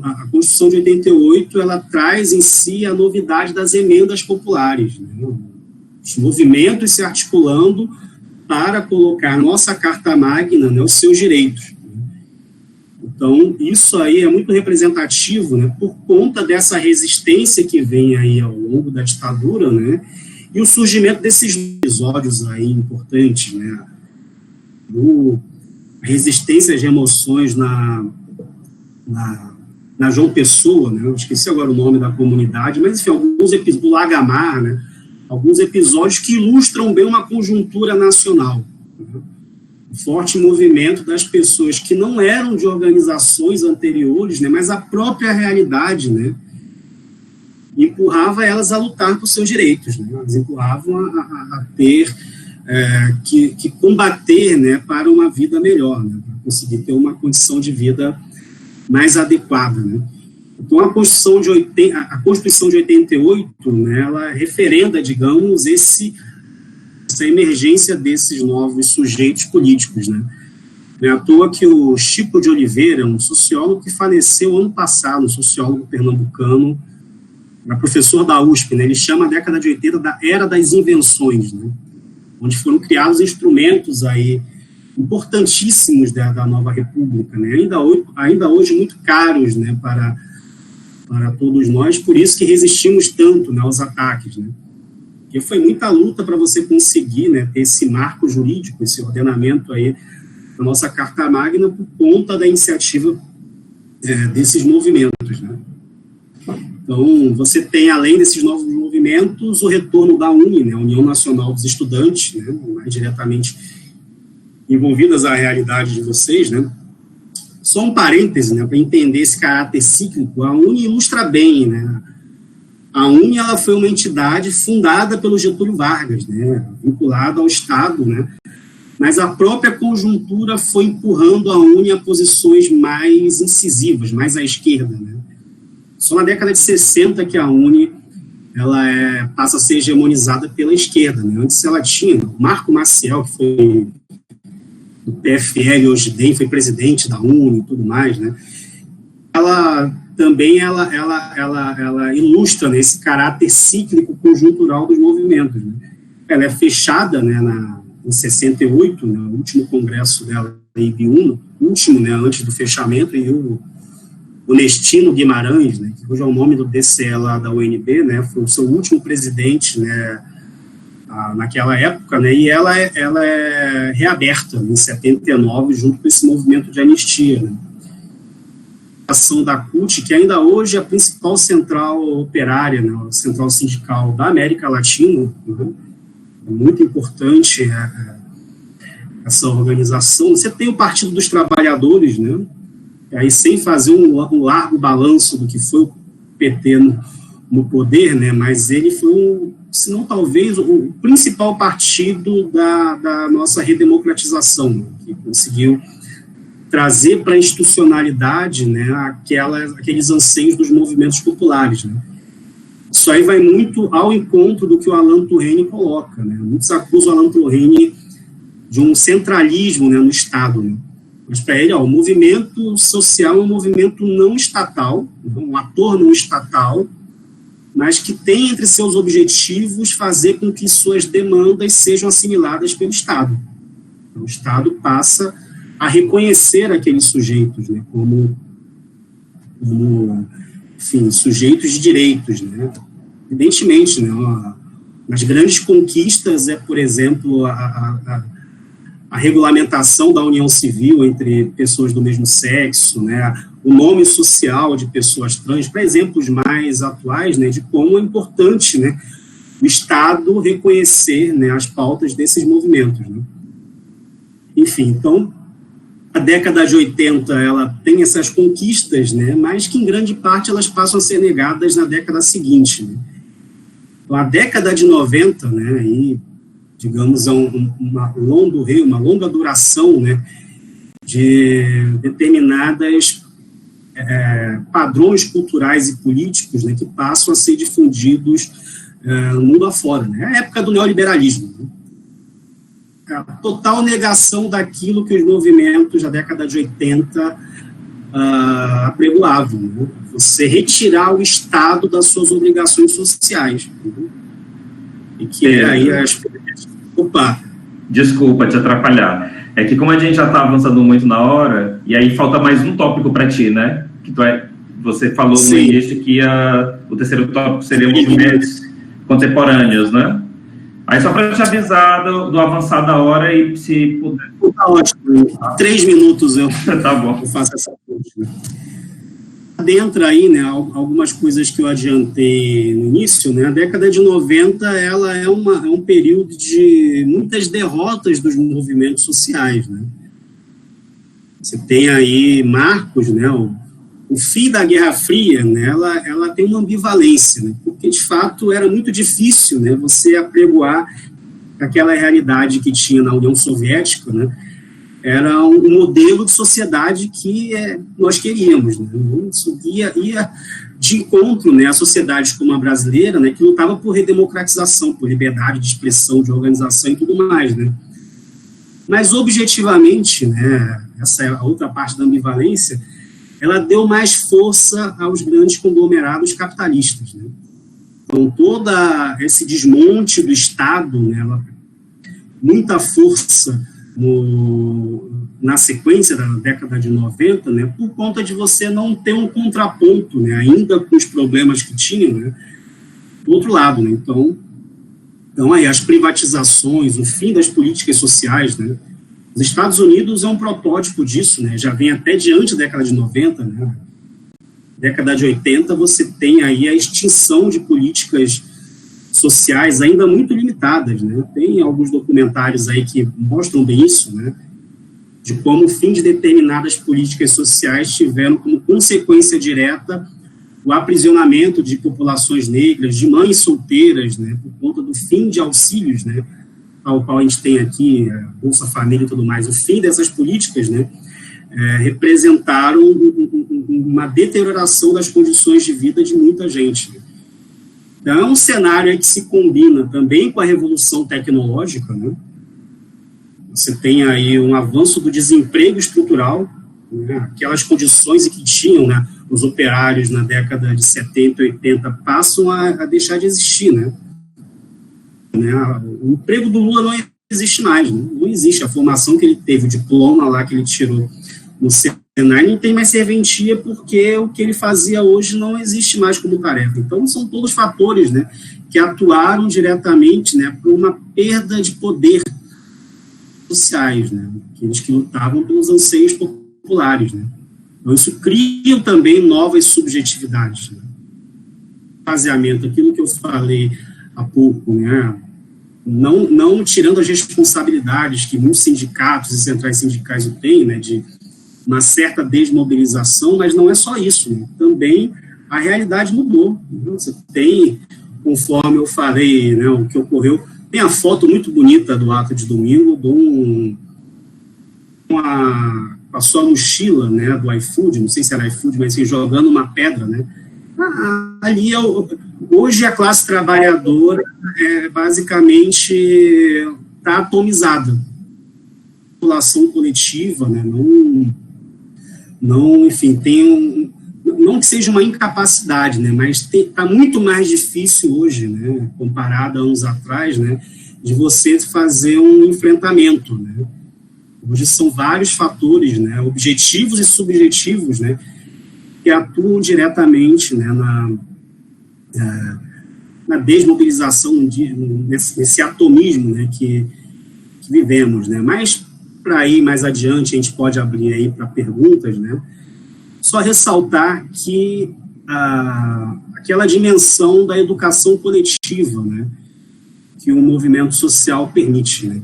A Constituição de 88, ela traz em si a novidade das emendas populares, né? Os movimentos se articulando para colocar na nossa Carta Magna, né, os seus direitos. Então, isso aí é muito representativo, né, por conta dessa resistência que vem aí ao longo da ditadura, né, e o surgimento desses episódios aí importantes, né, resistência às remoções na João Pessoa, né, eu esqueci agora o nome da comunidade, mas enfim, alguns episódios do Lagamar, né, alguns episódios que ilustram bem uma conjuntura nacional, né, o forte movimento das pessoas que não eram de organizações anteriores, né, mas a própria realidade, né, empurrava elas a lutar por seus direitos, né, elas empurravam a ter que combater, né, para uma vida melhor, né, para conseguir ter uma condição de vida mais adequada, né. Então, a Constituição de 88, né, ela referenda, digamos, essa emergência desses novos sujeitos políticos, né. Não é à toa que o Chico de Oliveira, um sociólogo que faleceu ano passado, um sociólogo pernambucano, era professor da USP, né, ele chama a década de 80 da Era das Invenções, né, onde foram criados instrumentos aí importantíssimos da nova república, né, ainda hoje muito caros, né, para todos nós, por isso que resistimos tanto, né, aos ataques, né, porque foi muita luta para você conseguir, né, ter esse marco jurídico, esse ordenamento aí da nossa Carta Magna por conta da iniciativa desses movimentos, né. Então, você tem, além desses novos movimentos, o retorno da UNE, né, a União Nacional dos Estudantes, né, mais diretamente envolvidas à realidade de vocês, né. Só um parêntese, né, para entender esse caráter cíclico, a UNE ilustra bem, né. A UNE, ela foi uma entidade fundada pelo Getúlio Vargas, né, vinculada ao Estado, né, mas a própria conjuntura foi empurrando a UNE a posições mais incisivas, mais à esquerda, né. Só na década de 60 que a UNE ela passa a ser hegemonizada pela esquerda, né? Antes ela tinha o Marco Maciel, que foi do PFL, hoje DEM, foi presidente da UNE e tudo mais, né? Ela também ela ilustra, né, esse caráter cíclico conjuntural dos movimentos, né? Ela é fechada, né, em 68, né, o último congresso dela, da IBUNO, último, né, antes do fechamento, e o Nestino Guimarães, né, que hoje é o nome do DCE lá da UNB, né, foi o seu último presidente, né, naquela época, né, e ela é reaberta em 79, junto com esse movimento de anistia, né. A ação da CUT, que ainda hoje é a principal central operária, né, a central sindical da América Latina, né, é muito importante essa organização. Você tem o Partido dos Trabalhadores, né, aí sem fazer um largo balanço do que foi o PT no poder, né, mas ele foi, se não talvez, o principal partido da nossa redemocratização, né, que conseguiu trazer para a institucionalidade, né, aqueles anseios dos movimentos populares, né. Isso aí vai muito ao encontro do que o Alan Touraine coloca, né. Muitos acusam o Alan Touraine de um centralismo, né, no Estado, né. Mas para ele, o movimento social é um movimento não estatal, um ator não estatal, mas que tem entre seus objetivos fazer com que suas demandas sejam assimiladas pelo Estado. Então, o Estado passa a reconhecer aqueles sujeitos, né, como enfim, sujeitos de direitos, né. Evidentemente, né, as grandes conquistas por exemplo, a regulamentação da união civil entre pessoas do mesmo sexo, né, o nome social de pessoas trans, para exemplos mais atuais, né, de como é importante, né, o Estado reconhecer, né, as pautas desses movimentos, né. Enfim, então, a década de 80, ela tem essas conquistas, né, mas que em grande parte elas passam a ser negadas na década seguinte, né. Então, a década de 90, né, e, digamos, uma longa duração, né, de determinadas padrões culturais e políticos, né, que passam a ser difundidos no mundo afora, né. É a época do neoliberalismo, né. A total negação daquilo que os movimentos da década de 80 apregoavam, né. Você retirar o Estado das suas obrigações sociais, né. E que aí as... Opa! Desculpa te atrapalhar. É que como a gente já está avançando muito na hora, e aí falta mais um tópico para ti, né? Que você falou no início que o terceiro tópico seria movimentos contemporâneos, né? Aí só para te avisar do avançar da hora e se puder... Tá ótimo. 3 minutos tá bom. Eu faço essa coisa. Adentra aí, né, algumas coisas que eu adiantei no início, né, a década de 90, ela é um período de muitas derrotas dos movimentos sociais, né. Você tem aí marcos, né, o fim da Guerra Fria, né, ela tem uma ambivalência, né, porque, de fato, era muito difícil, né, você apregoar aquela realidade que tinha na União Soviética, né, era um modelo de sociedade que nós queríamos, né? Isso ia de encontro, né, a sociedades como a brasileira, né, que lutava por redemocratização, por liberdade de expressão, de organização e tudo mais, né. Mas, objetivamente, né, essa é a outra parte da ambivalência, ela deu mais força aos grandes conglomerados capitalistas, né. Então, todo esse desmonte do Estado, né, muita força na sequência da década de 90, né, por conta de você não ter um contraponto, né, ainda com os problemas que tinha, né, do outro lado, né. Então aí as privatizações, o fim das políticas sociais, né, os Estados Unidos é um protótipo disso, né, já vem até diante da década de 90, né, década de 80 você tem aí a extinção de políticas sociais ainda muito limitadas, né? Tem alguns documentários aí que mostram bem isso, né? De como o fim de determinadas políticas sociais tiveram como consequência direta o aprisionamento de populações negras, de mães solteiras, né? Por conta do fim de auxílios, né? Ao qual a gente tem aqui, a Bolsa Família e tudo mais. O fim dessas políticas, né? Representaram uma deterioração das condições de vida de muita gente, né? Então, é um cenário que se combina também com a revolução tecnológica, né? Você tem aí um avanço do desemprego estrutural, né? Aquelas condições que tinham, né, os operários na década de 70 e 80 passam a deixar de existir, né? O emprego do Lula não existe mais, né? Não existe. A formação que ele teve, o diploma lá que ele tirou no Senai, não tem mais serventia porque o que ele fazia hoje não existe mais como tarefa. Então, são todos fatores, né, que atuaram diretamente, né, por uma perda de poder sociais, né, aqueles que lutavam pelos anseios populares, né. Então, isso cria também novas subjetividades, né. Baseamento, aquilo que eu falei há pouco, né, não tirando as responsabilidades que muitos sindicatos e centrais sindicais têm, né, de uma certa desmobilização, mas não é só isso, né, também a realidade mudou. Né? Você tem, conforme eu falei, né, o que ocorreu, tem a foto muito bonita do ato de domingo, com a sua mochila, né, do iFood, não sei se era iFood, mas assim, jogando uma pedra, né, ali hoje a classe trabalhadora basicamente está atomizada. A população coletiva, né, não, enfim, tem não que seja uma incapacidade, né, mas está muito mais difícil hoje, né, comparado a anos atrás, né, de você fazer um enfrentamento, né. Hoje são vários fatores, né, objetivos e subjetivos, né, que atuam diretamente, né, na desmobilização, nesse atomismo, né, que vivemos, né. Mas, para ir mais adiante, a gente pode abrir aí para perguntas, né, só ressaltar que aquela dimensão da educação coletiva, né, que o movimento social permite, né.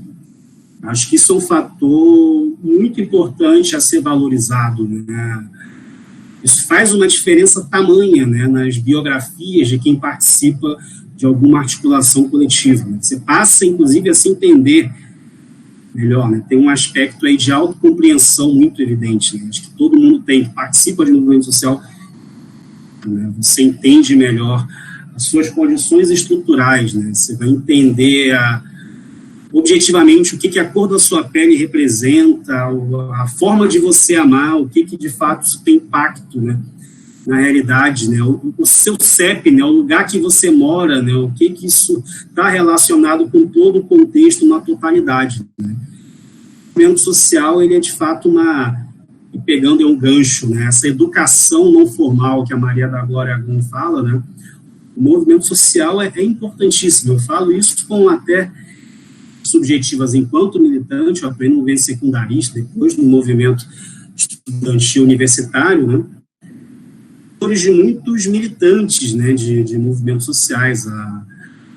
Acho que isso é um fator muito importante a ser valorizado, né. Isso faz uma diferença tamanha, né, nas biografias de quem participa de alguma articulação coletiva. Né. Você passa, inclusive, a se entender melhor, né? Tem um aspecto aí de autocompreensão muito evidente, né? Acho que todo mundo tem, que participa de um movimento social, né? Você entende melhor as suas condições estruturais, né? Você vai entender objetivamente o que a cor da sua pele representa, a forma de você amar, o que de fato isso tem impacto, né, na realidade, né, o seu CEP, né, o lugar que você mora, né, o que isso está relacionado com todo o contexto na totalidade, né. O movimento social, ele é de fato e pegando um gancho, né, essa educação não formal que a Maria da Glória Agum fala, né, o movimento social é importantíssimo. Eu falo isso com até subjetivas enquanto militante, eu aprendo no movimento secundarista, depois no movimento estudantil universitário, né, de muitos militantes, né, de movimentos sociais.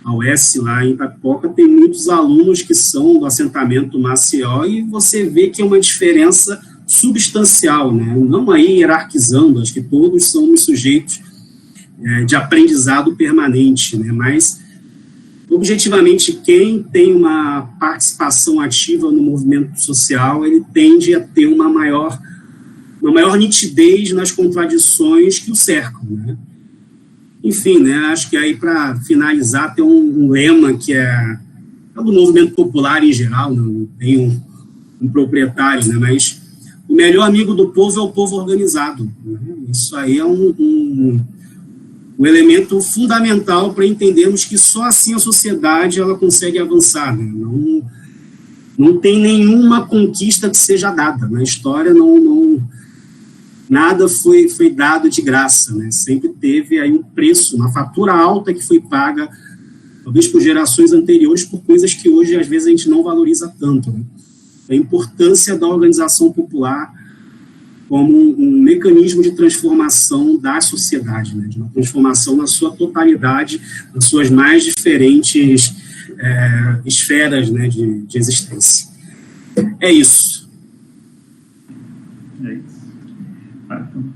A UES lá em Itapipoca tem muitos alunos que são do assentamento Maceió e você vê que é uma diferença substancial, né, não aí hierarquizando, acho que todos somos sujeitos de aprendizado permanente, né, mas objetivamente, quem tem uma participação ativa no movimento social, ele tende a ter uma maior nitidez nas contradições que o cercam, né? Enfim, né, acho que aí, para finalizar, tem um lema que é do movimento popular em geral, não tem um proprietário, né, mas o melhor amigo do povo é o povo organizado, né? Isso aí é um elemento fundamental para entendermos que só assim a sociedade ela consegue avançar, né? Não tem nenhuma conquista que seja dada. Na história, nada foi dado de graça, né? Sempre teve aí um preço, uma fatura alta que foi paga, talvez por gerações anteriores, por coisas que hoje, às vezes, a gente não valoriza tanto, né? A importância da organização popular como um mecanismo de transformação da sociedade, né, de uma transformação na sua totalidade, nas suas mais diferentes esferas, né, de existência. É isso. É isso.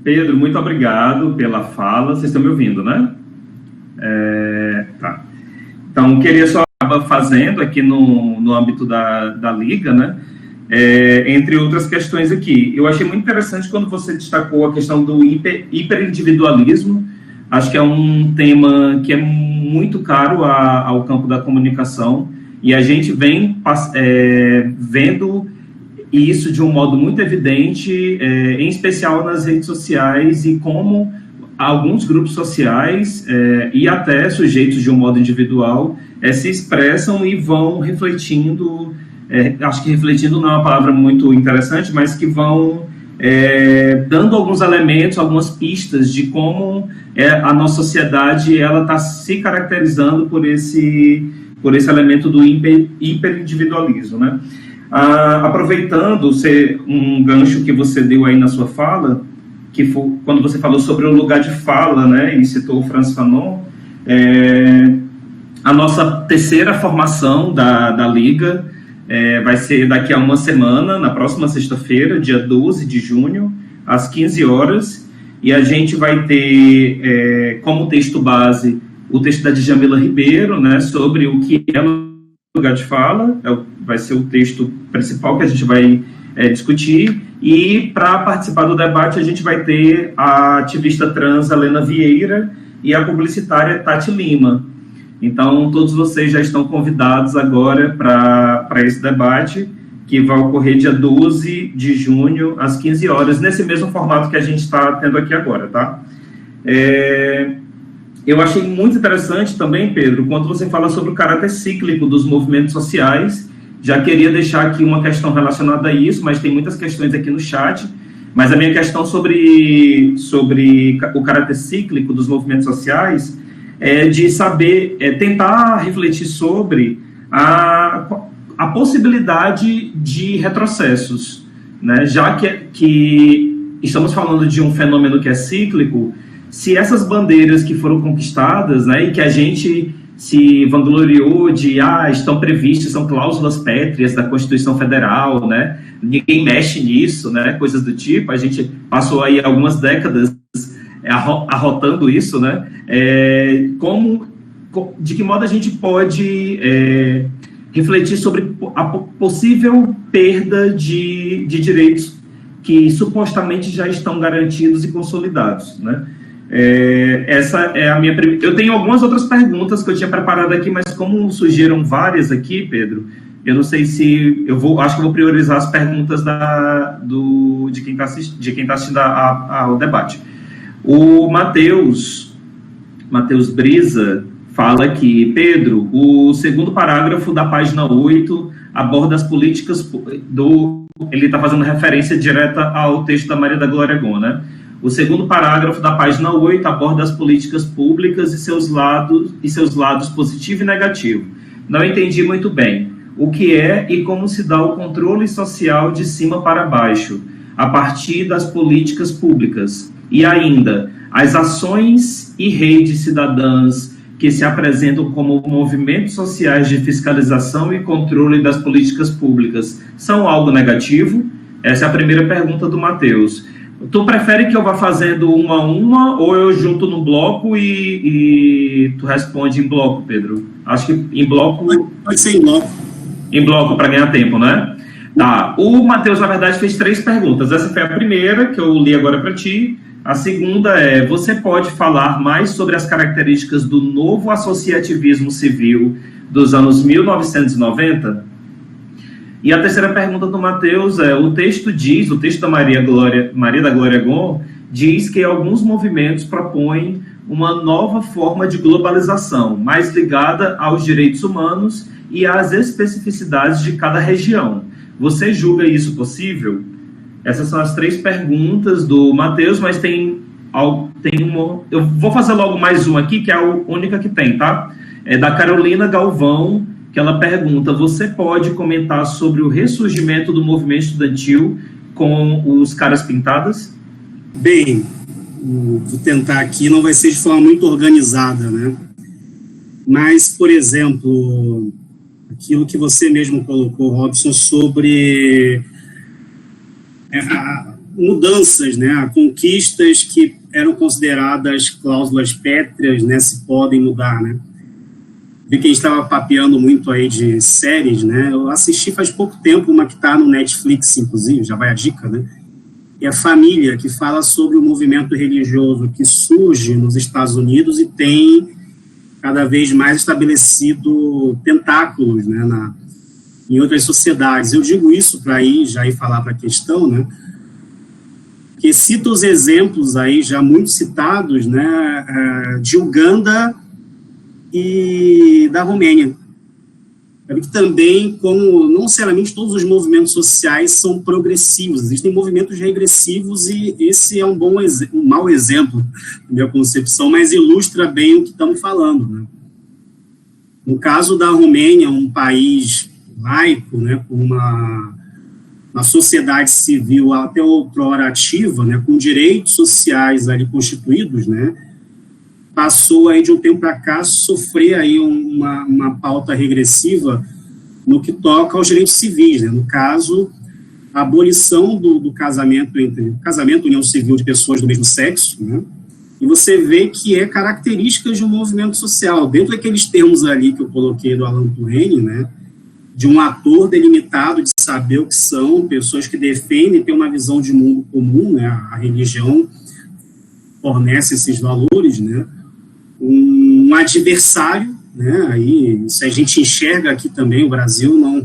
Pedro, muito obrigado pela fala. Vocês estão me ouvindo, né? Tá. Então, queria só acabar fazendo aqui no âmbito da Liga, né? Entre outras questões aqui. Eu achei muito interessante quando você destacou a questão do hiperindividualismo. Acho que é um tema que é muito caro ao campo da comunicação, e a gente vem vendo isso de um modo muito evidente, em especial nas redes sociais, e como alguns grupos sociais e até sujeitos de um modo individual se expressam e vão refletindo. Acho que refletindo não é uma palavra muito interessante, mas que vão dando alguns elementos, algumas pistas de como a nossa sociedade ela está se caracterizando por esse elemento do hiperindividualismo, né? Aproveitando um gancho que você deu aí na sua fala, que foi quando você falou sobre o lugar de fala, né, e citou o Frantz Fanon, a nossa terceira formação da Liga vai ser daqui a uma semana, na próxima sexta-feira, dia 12 de junho, às 15 horas, e a gente vai ter como texto base o texto da Djamila Ribeiro, né, sobre o que é lugar de fala, vai ser o texto principal que a gente vai discutir, e para participar do debate a gente vai ter a ativista trans Helena Vieira e a publicitária Tati Lima. Então, todos vocês já estão convidados agora para esse debate, que vai ocorrer dia 12 de junho, às 15 horas, nesse mesmo formato que a gente está tendo aqui agora, tá? Eu achei muito interessante também, Pedro, quando você fala sobre o caráter cíclico dos movimentos sociais. Já queria deixar aqui uma questão relacionada a isso, mas tem muitas questões aqui no chat. Mas a minha questão sobre o caráter cíclico dos movimentos sociais é de saber, tentar refletir sobre a possibilidade de retrocessos, né? Já que estamos falando de um fenômeno que é cíclico, se essas bandeiras que foram conquistadas, né, e que a gente se vangloriou de, estão previstas, são cláusulas pétreas da Constituição Federal, né, ninguém mexe nisso, né, coisas do tipo, a gente passou aí algumas décadas arrotando isso, né, de que modo a gente pode refletir sobre a possível perda de direitos que supostamente já estão garantidos e consolidados, né. Essa é a minha primeira. Eu tenho algumas outras perguntas que eu tinha preparado aqui, mas como surgiram várias aqui, Pedro, eu não sei se acho que eu vou priorizar as perguntas de quem está assistindo ao debate. O Matheus Brisa fala que, Pedro, o segundo parágrafo da página 8 aborda as políticas ele está fazendo referência direta ao texto da Maria da Glória Gon, né? O segundo parágrafo da página 8 aborda as políticas públicas e seus lados positivo e negativo. Não entendi muito bem o que é e como se dá o controle social de cima para baixo, a partir das políticas públicas. E ainda, as ações e redes cidadãs que se apresentam como movimentos sociais de fiscalização e controle das políticas públicas são algo negativo? Essa é a primeira pergunta do Matheus. Tu prefere que eu vá fazendo uma a uma, ou eu junto no bloco e tu responde em bloco, Pedro? Acho que em bloco... Pode ser em bloco. Em bloco, para ganhar tempo, né? Tá. O Matheus, na verdade, fez 3 perguntas. Essa foi a primeira, que eu li agora para ti. A segunda é, você pode falar mais sobre as características do novo associativismo civil dos anos 1990? E a terceira pergunta do Matheus é, o texto da Maria da Glória Gon diz que alguns movimentos propõem uma nova forma de globalização, mais ligada aos direitos humanos e às especificidades de cada região. Você julga isso possível? Essas são as 3 perguntas do Matheus, mas tem uma... Eu vou fazer logo mais uma aqui, que é a única que tem, tá? É da Carolina Galvão, que ela pergunta, você pode comentar sobre o ressurgimento do movimento estudantil com os caras pintadas? Bem, vou tentar aqui, não vai ser de forma muito organizada, né? Mas, por exemplo, aquilo que você mesmo colocou, Robson, sobre mudanças, né? Conquistas que eram consideradas cláusulas pétreas, né? Se podem mudar, né? Vi que a gente estava papeando muito aí de séries, né? Eu assisti faz pouco tempo uma que está no Netflix, inclusive, já vai a dica, né? E a Família, que fala sobre o movimento religioso que surge nos Estados Unidos e tem cada vez mais estabelecido tentáculos, né, em outras sociedades. Eu digo isso para já ir falar para a questão, né? Que cito os exemplos aí já muito citados, né, de Uganda e da Romênia, que também, como não necessariamente todos os movimentos sociais são progressivos, existem movimentos regressivos e esse é um mau exemplo, na minha concepção, mas ilustra bem o que estamos falando, né? No caso da Romênia, um país laico, né, com uma sociedade civil até outrora ativa, né, com direitos sociais ali constituídos, né, passou aí de um tempo para cá a sofrer aí uma pauta regressiva no que toca aos direitos civis, né? No caso, a abolição do casamento união civil de pessoas do mesmo sexo, né? E você vê que é característica de um movimento social, dentro daqueles termos ali que eu coloquei do Alan Turing, né? De um ator delimitado de saber o que são, pessoas que defendem ter uma visão de mundo comum, né? A religião fornece esses valores, né? Um adversário, né? Aí, isso a gente enxerga aqui também, o Brasil não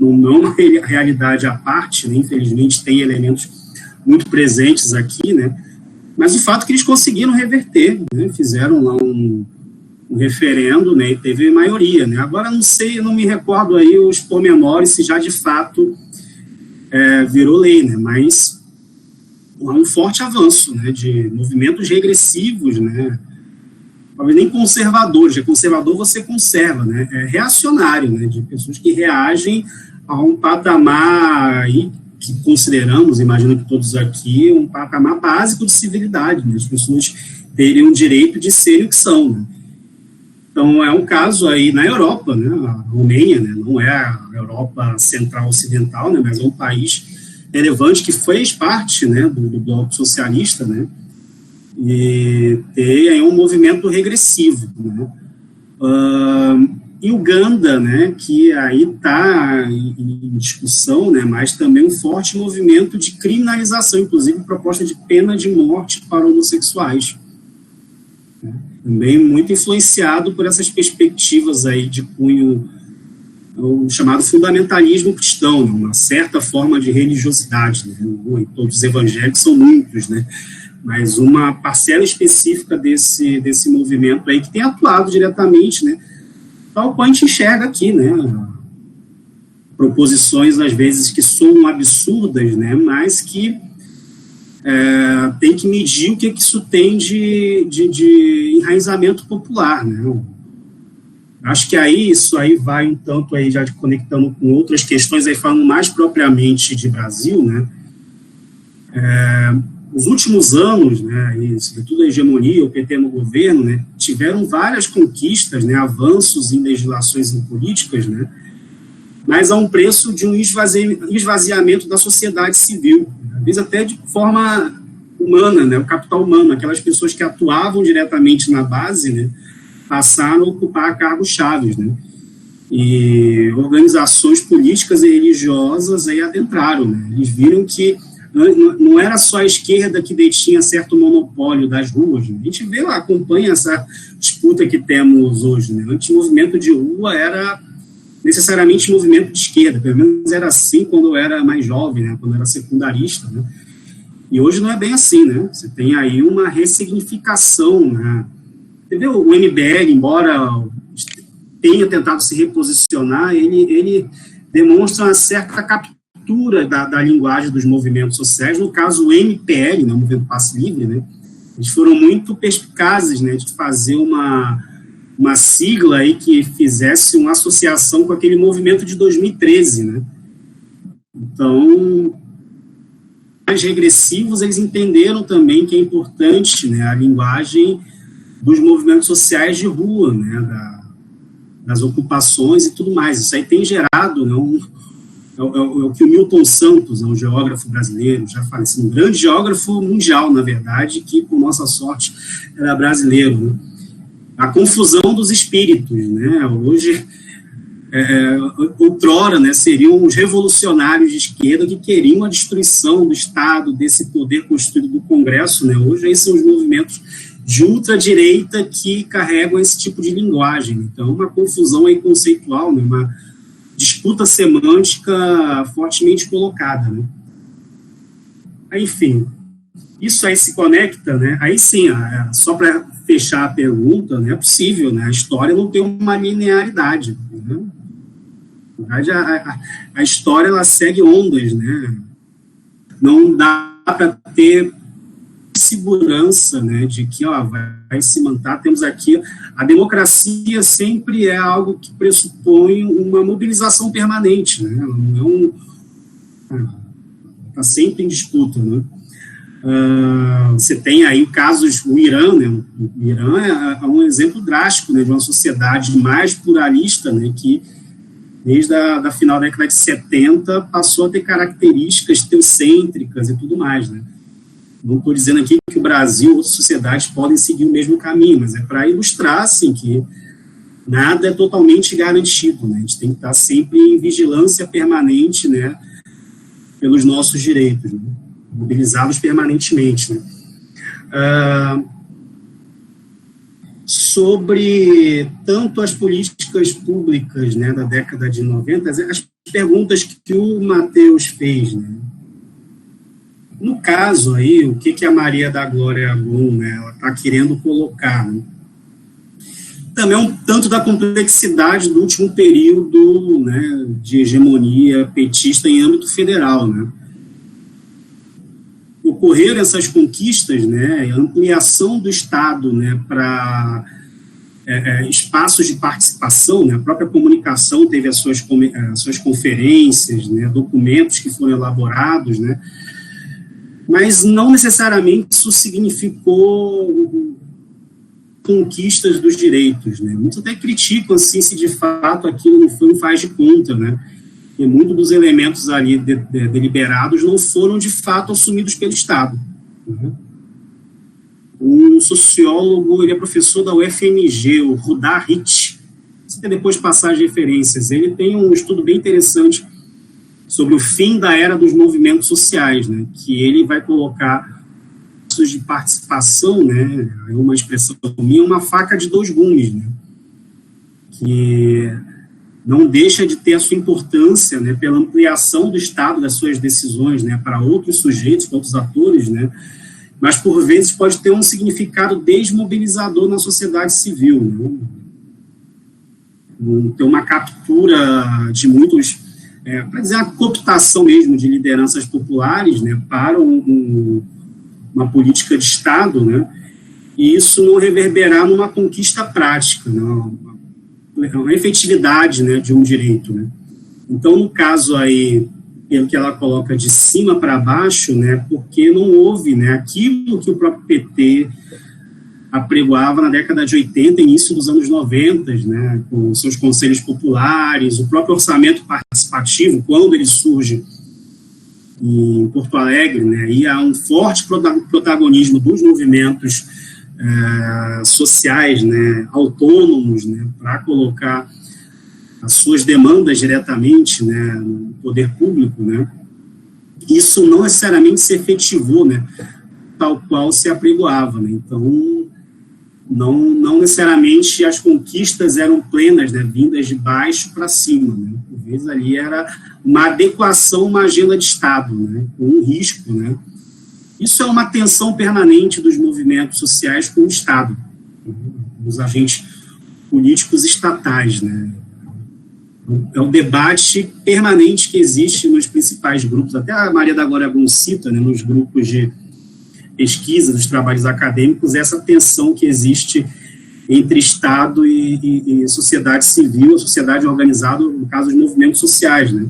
é uma realidade à parte, né? Infelizmente tem elementos muito presentes aqui, né? Mas o fato é que eles conseguiram reverter, né? Fizeram lá um referendo, né? E teve maioria, né? Agora não me recordo aí os pormenores se já de fato virou lei, né? Mas há um forte avanço, né? De movimentos regressivos, né? Talvez nem conservadores, conservador você conserva, né? É reacionário, né? De pessoas que reagem a um patamar aí que consideramos, imagino que todos aqui, um patamar básico de civilidade, né? As pessoas teriam o direito de serem o que são, né? Então, é um caso aí na Europa, né? A Romênia, né? Não é a Europa central ocidental, né? Mas é um país relevante que fez parte, né? do bloco socialista, né? E tem aí um movimento regressivo, né? E Uganda, né, que aí está em discussão, né, mas também um forte movimento de criminalização, inclusive proposta de pena de morte para homossexuais, né? Também muito influenciado por essas perspectivas aí de cunho, o chamado fundamentalismo cristão, né, uma certa forma de religiosidade, né? Todos os evangélicos são muitos, né? Mas uma parcela específica desse movimento aí que tem atuado diretamente, né? Tal qual a gente enxerga aqui, né? Proposições, às vezes, que são absurdas, né? Mas que tem que medir o que isso tem de enraizamento popular, né? Acho que aí, isso aí vai um tanto aí já conectando com outras questões, aí falando mais propriamente de Brasil, né? Os últimos anos, né, e sobretudo a hegemonia, o PT no governo, né, tiveram várias conquistas, né, avanços em legislações e políticas, né, mas a um preço de um esvaziamento da sociedade civil, às vezes até de forma humana, né, o capital humano, aquelas pessoas que atuavam diretamente na base, né, passaram a ocupar cargos chaves, né, e organizações políticas e religiosas aí adentraram, né, eles viram que não era só a esquerda que detinha certo monopólio das ruas, né? A gente vê lá, acompanha essa disputa que temos hoje, né? Antes, o movimento de rua era necessariamente movimento de esquerda, pelo menos era assim quando eu era mais jovem, né? Quando eu era secundarista, né? E hoje não é bem assim, né? Você tem aí uma ressignificação, né? Entendeu? O MBL, embora tenha tentado se reposicionar, ele demonstra uma certa captura da linguagem dos movimentos sociais. No caso, o MPL, né, o Movimento Passe Livre, né, eles foram muito perspicazes, né, de fazer uma sigla aí que fizesse uma associação com aquele movimento de 2013, né. Então, mais regressivos, eles entenderam também que é importante, né, a linguagem dos movimentos sociais de rua, né, das ocupações e tudo mais. Isso aí tem gerado, né, o que o Milton Santos, um geógrafo brasileiro, já falecido, um grande geógrafo mundial, na verdade, que, por nossa sorte, era brasileiro, né? A confusão dos espíritos, né? Hoje, outrora, né, seriam os revolucionários de esquerda que queriam a destruição do Estado, desse poder construído do Congresso, né? Hoje, esses são os movimentos de ultradireita que carregam esse tipo de linguagem. Então, uma confusão aí conceitual, né? Uma disputa semântica fortemente colocada, né? Enfim, isso aí se conecta, né? Aí sim, só para fechar a pergunta, né? É possível, né? A história não tem uma linearidade, né? Na verdade, a história, ela segue ondas, né? Não dá para ter segurança, né, de que vai se manter. Temos aqui, a democracia sempre é algo que pressupõe uma mobilização permanente, né? Não está sempre em disputa, né? Você tem aí casos, o Irã, né? O Irã é um exemplo drástico, né, de uma sociedade mais pluralista, né, que desde a final da década de 70 passou a ter características teocêntricas e tudo mais, né? Não estou dizendo aqui que o Brasil e outras sociedades podem seguir o mesmo caminho, mas é para ilustrar, assim, que nada é totalmente garantido, né? A gente tem que estar sempre em vigilância permanente, né, pelos nossos direitos, né? Mobilizados permanentemente, né? Sobre tanto as políticas públicas, né, da década de 90, as perguntas que o Matheus fez, né? No caso aí, o que a Maria da Glória Blum, né, ela está querendo colocar, né? Também um tanto da complexidade do último período, né, de hegemonia petista em âmbito federal, né? Ocorreram essas conquistas, né, a ampliação do Estado, né, para espaços de participação, né, a própria comunicação teve as suas conferências, né, documentos que foram elaborados, né, mas não necessariamente isso significou conquistas dos direitos, né. Muitos até criticam, assim, se de fato aquilo não foi um faz de conta, né, e muitos dos elementos ali deliberados não foram, de fato, assumidos pelo Estado. Né? Um sociólogo, ele é professor da UFMG, o Rudá Hitch, você tem depois passar as referências, ele tem um estudo bem interessante sobre o fim da era dos movimentos sociais, né, que ele vai colocar de participação, né, é uma expressão minha, uma faca de dois gumes, né, que não deixa de ter a sua importância, né, pela ampliação do Estado das suas decisões, né, para outros sujeitos, para outros atores, né, mas por vezes pode ter um significado desmobilizador na sociedade civil, né, ter uma captura de muitos, para dizer, a cooptação mesmo de lideranças populares, né, para uma política de Estado, né, e isso não reverberar numa conquista prática, não, uma efetividade, né, de um direito, né. Então, no caso aí, pelo que ela coloca de cima para baixo, né, porque não houve, né, aquilo que o próprio PT apregoava na década de 80, início dos anos 90, né, com seus conselhos populares, o próprio orçamento participativo, quando ele surge em Porto Alegre, né, e há um forte protagonismo dos movimentos sociais, né, autônomos, né, para colocar as suas demandas diretamente, né, no poder público, né, isso não necessariamente se efetivou, né, tal qual se apregoava, né, então não necessariamente as conquistas eram plenas, né, vindas de baixo para cima, né, por vezes ali era uma adequação, uma agenda de Estado, né, com um risco, né. Isso é uma tensão permanente dos movimentos sociais com o Estado, dos agentes políticos estatais, né. É um debate permanente que existe nos principais grupos, até a Maria da Glória Blum cita, né, nos grupos de pesquisa, dos trabalhos acadêmicos, essa tensão que existe entre Estado e sociedade civil, a sociedade organizada, no caso, os movimentos sociais, né.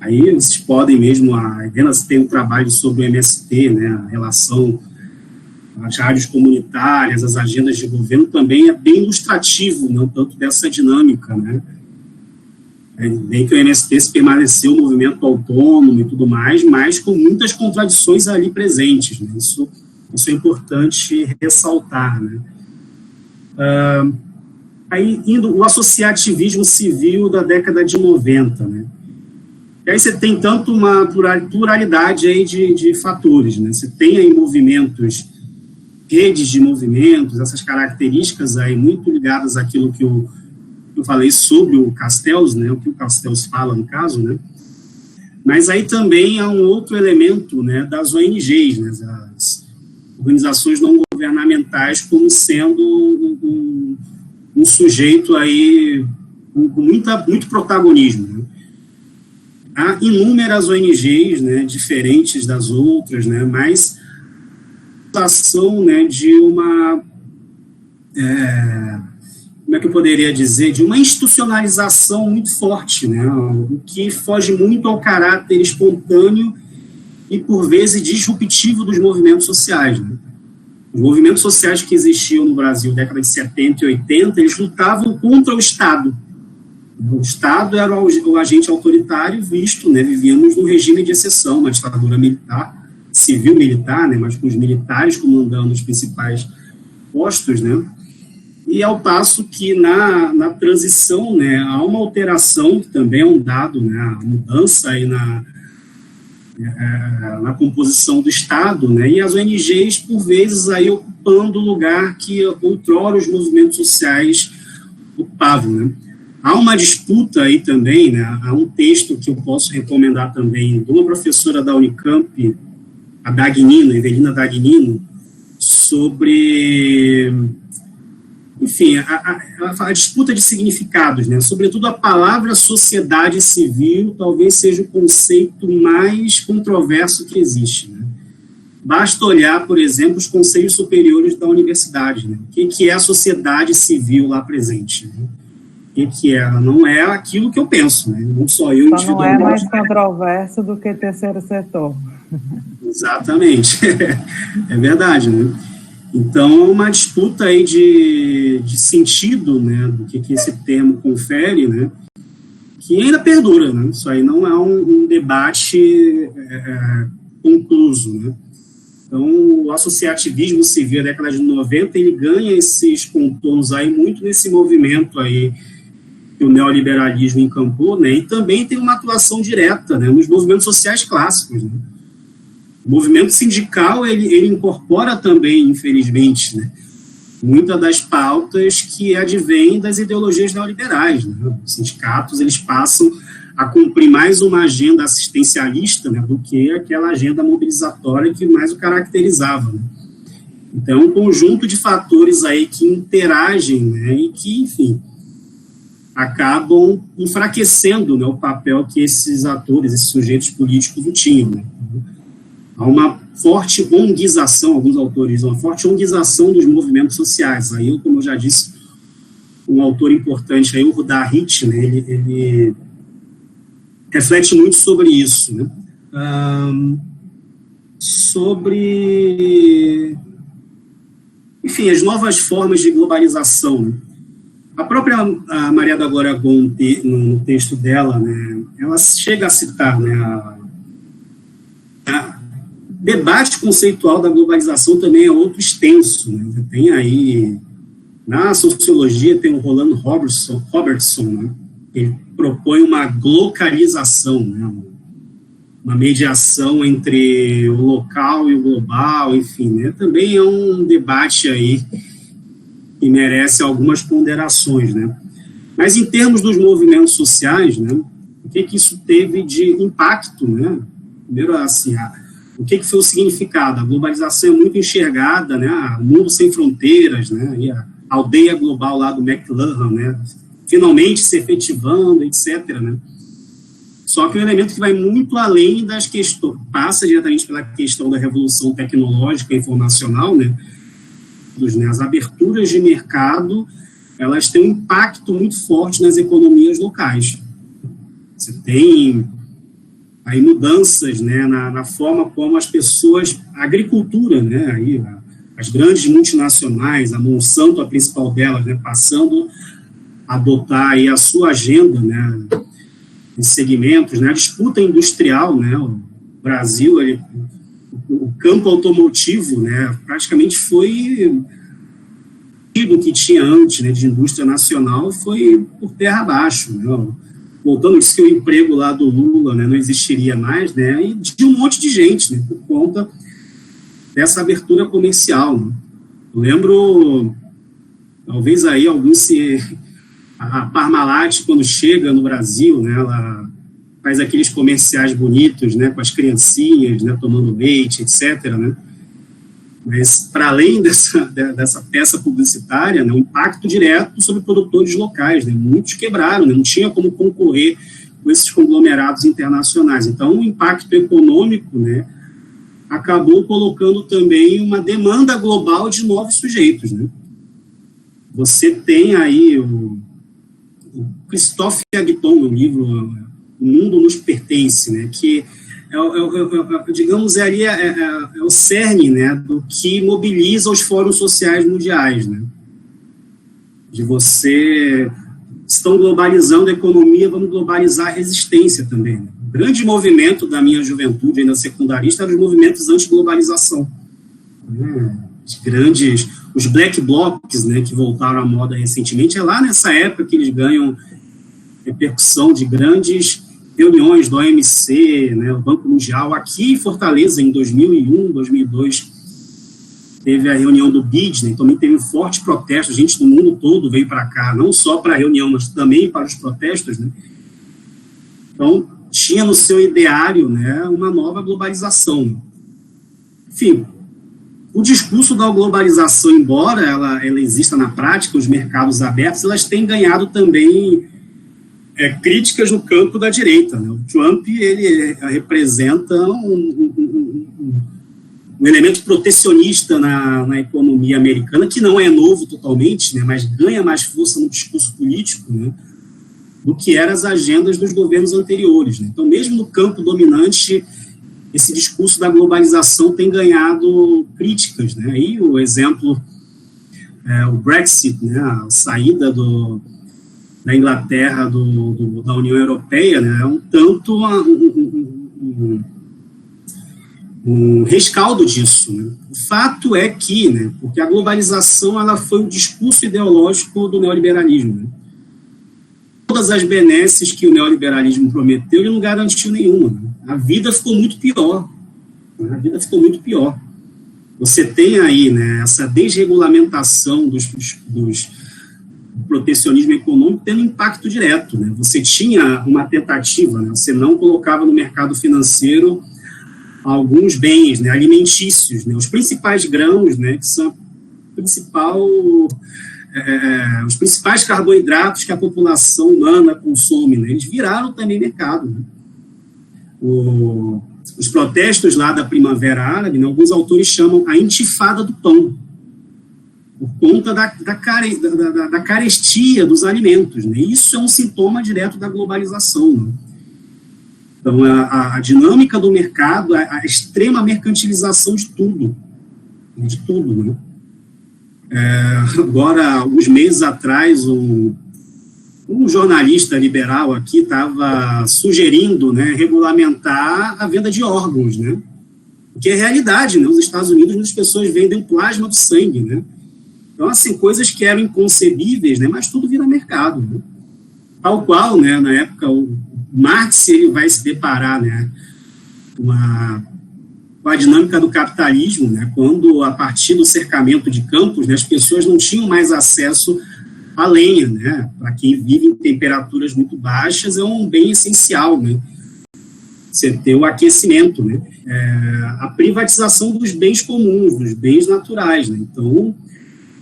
Aí vocês podem mesmo, a Helena tem um trabalho sobre o MST, né, a relação, as rádios comunitárias, as agendas de governo, também é bem ilustrativo, não tanto dessa dinâmica, né. Bem que o MST se permaneceu um movimento autônomo e tudo mais, mas com muitas contradições ali presentes, né, isso é importante ressaltar, né. Aí, o associativismo civil da década de 90, né. E aí você tem tanto uma pluralidade aí de fatores, né? Você tem aí movimentos, redes de movimentos, essas características aí muito ligadas àquilo que eu falei sobre o Castells, né? O que o Castells fala no caso, né? Mas aí também há um outro elemento, né, das ONGs, né, das organizações não governamentais, como sendo um sujeito aí muito protagonismo, né? Há inúmeras ONGs, né, diferentes das outras, né, mas a ação, né, de uma, como é que eu poderia dizer, de uma institucionalização muito forte, né, o que foge muito ao caráter espontâneo e, por vezes, disruptivo dos movimentos sociais, né. Os movimentos sociais que existiam no Brasil na década de 70 e 80, eles lutavam contra o Estado. O Estado era o agente autoritário visto, né, vivíamos num regime de exceção, uma ditadura militar, civil-militar, né, mas com os militares comandando os principais postos, né, e ao passo que na transição, né, há uma alteração, que também é um dado, né, a mudança aí na composição do Estado, né, e as ONGs, por vezes, aí ocupando o lugar que outrora os movimentos sociais ocupavam, né. Há uma disputa aí também, né, há um texto que eu posso recomendar também, de uma professora da Unicamp, a Dagnino, Evelina Dagnino, sobre, enfim, a disputa de significados, né, sobretudo a palavra sociedade civil talvez seja o conceito mais controverso que existe, né. Basta olhar, por exemplo, os conselhos superiores da universidade, né, o que é a sociedade civil lá presente, né? Que ela não é aquilo que eu penso, né? Não só eu individualmente. Não é mais controverso do que terceiro setor. Exatamente, é verdade, né? Então, é uma disputa aí de sentido, né, do que esse termo confere, né, que ainda perdura, né? Isso aí não é um debate concluso, né? Então, o associativismo civil da década de 90, ele ganha esses contornos aí muito nesse movimento aí que o neoliberalismo encampou, né, e também tem uma atuação direta, né, nos movimentos sociais clássicos, né. O movimento sindical, ele incorpora também, infelizmente, né, muitas das pautas que advêm das ideologias neoliberais, né. Os sindicatos, eles passam a cumprir mais uma agenda assistencialista, né, do que aquela agenda mobilizatória que mais o caracterizava, né. Então, um conjunto de fatores aí que interagem, né, e que, enfim, acabam enfraquecendo, né, o papel que esses atores, esses sujeitos políticos tinham, né. Há uma forte onguização, alguns autores dizem, uma forte onguização dos movimentos sociais. Aí, como eu já disse, um autor importante, aí, o Rudar Hitch, né, ele reflete muito sobre isso, né. Sobre, enfim, as novas formas de globalização, né. A própria Maria da Glória Gon, no texto dela, né, ela chega a citar, né, debate conceitual da globalização também é outro extenso, né. Tem aí, na sociologia, tem o Roland Robertson, né, ele propõe uma glocalização, né, uma mediação entre o local e o global, enfim, né, também é um debate aí que merece algumas ponderações, né. Mas em termos dos movimentos sociais, né, o que isso teve de impacto, né? Primeiro, assim, o que foi o significado? A globalização é muito enxergada, né, o mundo sem fronteiras, né, e a aldeia global lá do McLuhan, né, finalmente se efetivando, etc., né. Só que é um elemento que vai muito além das questões, passa diretamente pela questão da revolução tecnológica e informacional, né, as aberturas de mercado, elas têm um impacto muito forte nas economias locais. Você tem aí mudanças, né, na forma como as pessoas, a agricultura, né, aí, as grandes multinacionais, a Monsanto, a principal delas, né, passando a adotar aí a sua agenda, né, em segmentos, né, a disputa industrial, né, o Brasil, o campo automotivo, né, praticamente foi do que tinha antes, né, de indústria nacional, foi por terra abaixo, né. Voltando, disse que o emprego lá do Lula, né, não existiria mais, né, e de um monte de gente, né, por conta dessa abertura comercial, né. Eu lembro, talvez aí a Parmalat, quando chega no Brasil, né, ela faz aqueles comerciais bonitos, né, com as criancinhas, né, tomando leite, etc., né. Mas, para além dessa peça publicitária, né, o impacto direto sobre produtores locais, né, muitos quebraram, né, não tinha como concorrer com esses conglomerados internacionais. Então, o impacto econômico, né, acabou colocando também uma demanda global de novos sujeitos, né. Você tem aí o Christophe Aguiton, no livro O Mundo Nos Pertence, né, que digamos, é o cerne, né, do que mobiliza os fóruns sociais mundiais, né, de você, estão globalizando a economia, vamos globalizar a resistência também, né. O grande movimento da minha juventude, ainda secundarista, eram os movimentos anti-globalização, né, os black blocs, né, que voltaram à moda recentemente, é lá nessa época que eles ganham repercussão de grandes reuniões do OMC, né, o Banco Mundial. Aqui em Fortaleza, em 2001, 2002, teve a reunião do BID, né, também teve um forte protesto, gente do mundo todo veio para cá, não só para a reunião, mas também para os protestos, né. Então, tinha no seu ideário, né, uma nova globalização. Enfim, o discurso da globalização, embora ela exista na prática, os mercados abertos, elas têm ganhado também críticas no campo da direita, né? O Trump, ele representa um elemento protecionista na economia americana, que não é novo totalmente, né, mas ganha mais força no discurso político, né, do que eram as agendas dos governos anteriores, né? Então, mesmo no campo dominante, esse discurso da globalização tem ganhado críticas, né? Aí o exemplo, o Brexit, né, a saída da Inglaterra da União Europeia, né, é um tanto um rescaldo disso, né? O fato é que, né, porque a globalização ela foi o discurso ideológico do neoliberalismo, né? Todas as benesses que o neoliberalismo prometeu, ele não garantiu nenhuma, né? A vida ficou muito pior, né? A vida ficou muito pior. Você tem aí, né, essa desregulamentação do protecionismo econômico tendo impacto direto, né? Você tinha uma tentativa, né? Você não colocava no mercado financeiro alguns bens, né, alimentícios, né, os principais grãos, né, que são os principais carboidratos que a população humana consome, né, eles viraram também mercado, né. Os protestos lá da Primavera Árabe, né, alguns autores chamam a intifada do pão, por conta da carestia dos alimentos, né. Isso é um sintoma direto da globalização, né. Então, a dinâmica do mercado, a extrema mercantilização de tudo, né. Agora, alguns meses atrás, um jornalista liberal aqui estava sugerindo, né, regulamentar a venda de órgãos, né, que é realidade, né, nos Estados Unidos muitas pessoas vendem plasma do sangue, né. Então, assim, coisas que eram inconcebíveis, né, mas tudo vira mercado, né. Tal qual, né, na época, o Marx ele vai se deparar, né, com a dinâmica do capitalismo, né, quando, a partir do cercamento de campos, né, as pessoas não tinham mais acesso à lenha, né, para quem vive em temperaturas muito baixas, é um bem essencial, né, você ter o aquecimento, né, a privatização dos bens comuns, dos bens naturais, né, então,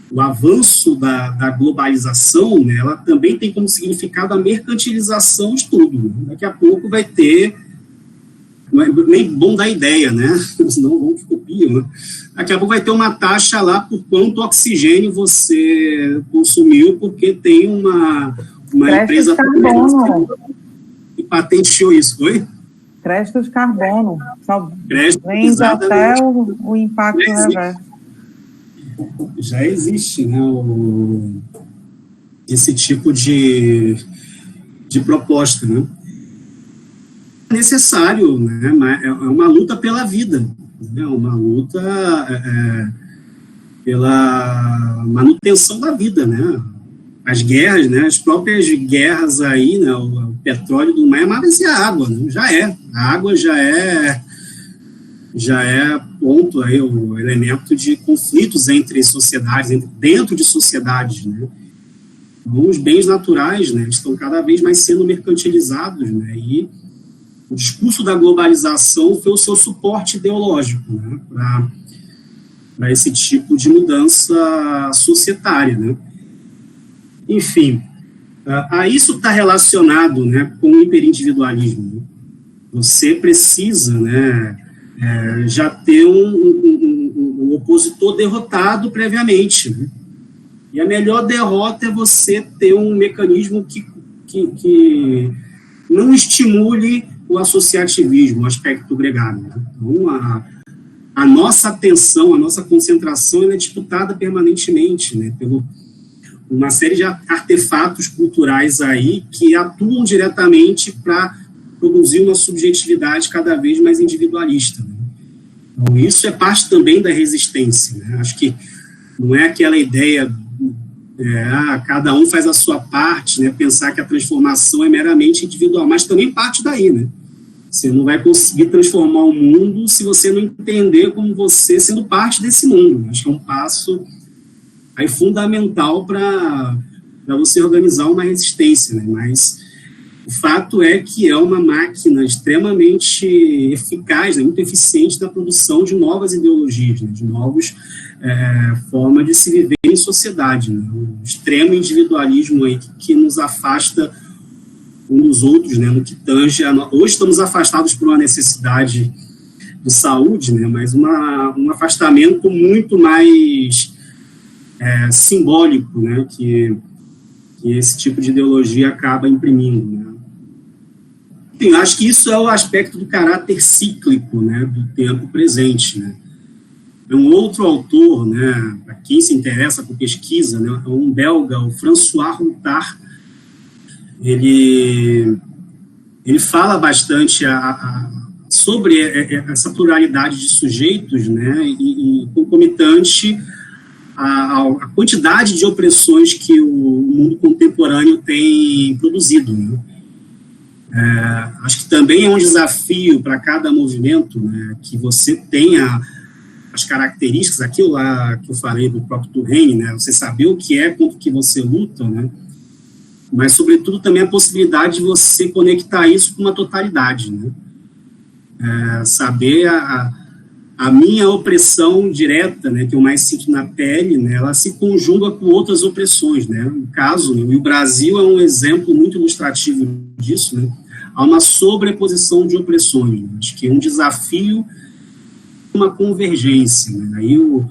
o avanço da globalização, né, ela também tem como significado a mercantilização de tudo, né. Daqui a pouco vai ter, não é nem bom dar ideia, né, senão vão que copiam, né? Daqui a pouco vai ter uma taxa lá por quanto oxigênio você consumiu, porque tem uma empresa que patenteou isso, foi? Créditos carbono, só vende até o impacto reverso. Já existe, né, esse tipo de proposta, né? É necessário, né? É uma luta pela vida, né? Uma luta pela manutenção da vida, né? As guerras, né? As próprias guerras aí, né? O petróleo do mar é mais a água, né? A água já é ponto aí, o elemento de conflitos entre sociedades, dentro de sociedades, né? Então, os bens naturais, né, estão cada vez mais sendo mercantilizados, né, e o discurso da globalização foi o seu suporte ideológico, né, esse tipo de mudança societária, né? Enfim, isso está relacionado, né, com o hiperindividualismo, né? Você precisa, né, já ter um opositor derrotado previamente, né? E a melhor derrota é você ter um mecanismo que não estimule o associativismo, o aspecto gregário, né? Então, a nossa atenção, a nossa concentração, ela é disputada permanentemente, né, por uma série de artefatos culturais aí que atuam diretamente para produzir uma subjetividade cada vez mais individualista, né? Então, isso é parte também da resistência, né? Acho que não é aquela ideia, cada um faz a sua parte, né? Pensar que a transformação é meramente individual, mas também parte daí, né? Você não vai conseguir transformar o mundo se você não entender como você sendo parte desse mundo. Acho que é um passo aí fundamental para você organizar uma resistência, né? Mas o fato é que é uma máquina extremamente eficaz, né? Muito eficiente na produção de novas ideologias, né? De novas formas de se viver em sociedade, né? O extremo individualismo aí que nos afasta um dos outros, né, no que tange hoje estamos afastados por uma necessidade de saúde, né, mas um afastamento muito mais simbólico, né, que esse tipo de ideologia acaba imprimindo, né. Enfim, acho que isso é o aspecto do caráter cíclico, né, do tempo presente, né. Um outro autor, né, para quem se interessa por pesquisa, né, é um belga, o François Ruttard. Ele fala bastante sobre essa pluralidade de sujeitos, né, e concomitante a quantidade de opressões que o mundo contemporâneo tem produzido, né. Acho que também é um desafio para cada movimento, né, que você tenha as características, aquilo lá que eu falei do próprio Touraine, né, você saber o que é, contra o que você luta, né, mas, sobretudo, também a possibilidade de você conectar isso com uma totalidade, né? Saber a minha opressão direta, né, que eu mais sinto na pele, né, ela se conjuga com outras opressões, né? No caso, né, e o Brasil é um exemplo muito ilustrativo disso, né? Há uma sobreposição de opressões, né? Acho que é um desafio, uma convergência, né? Aí o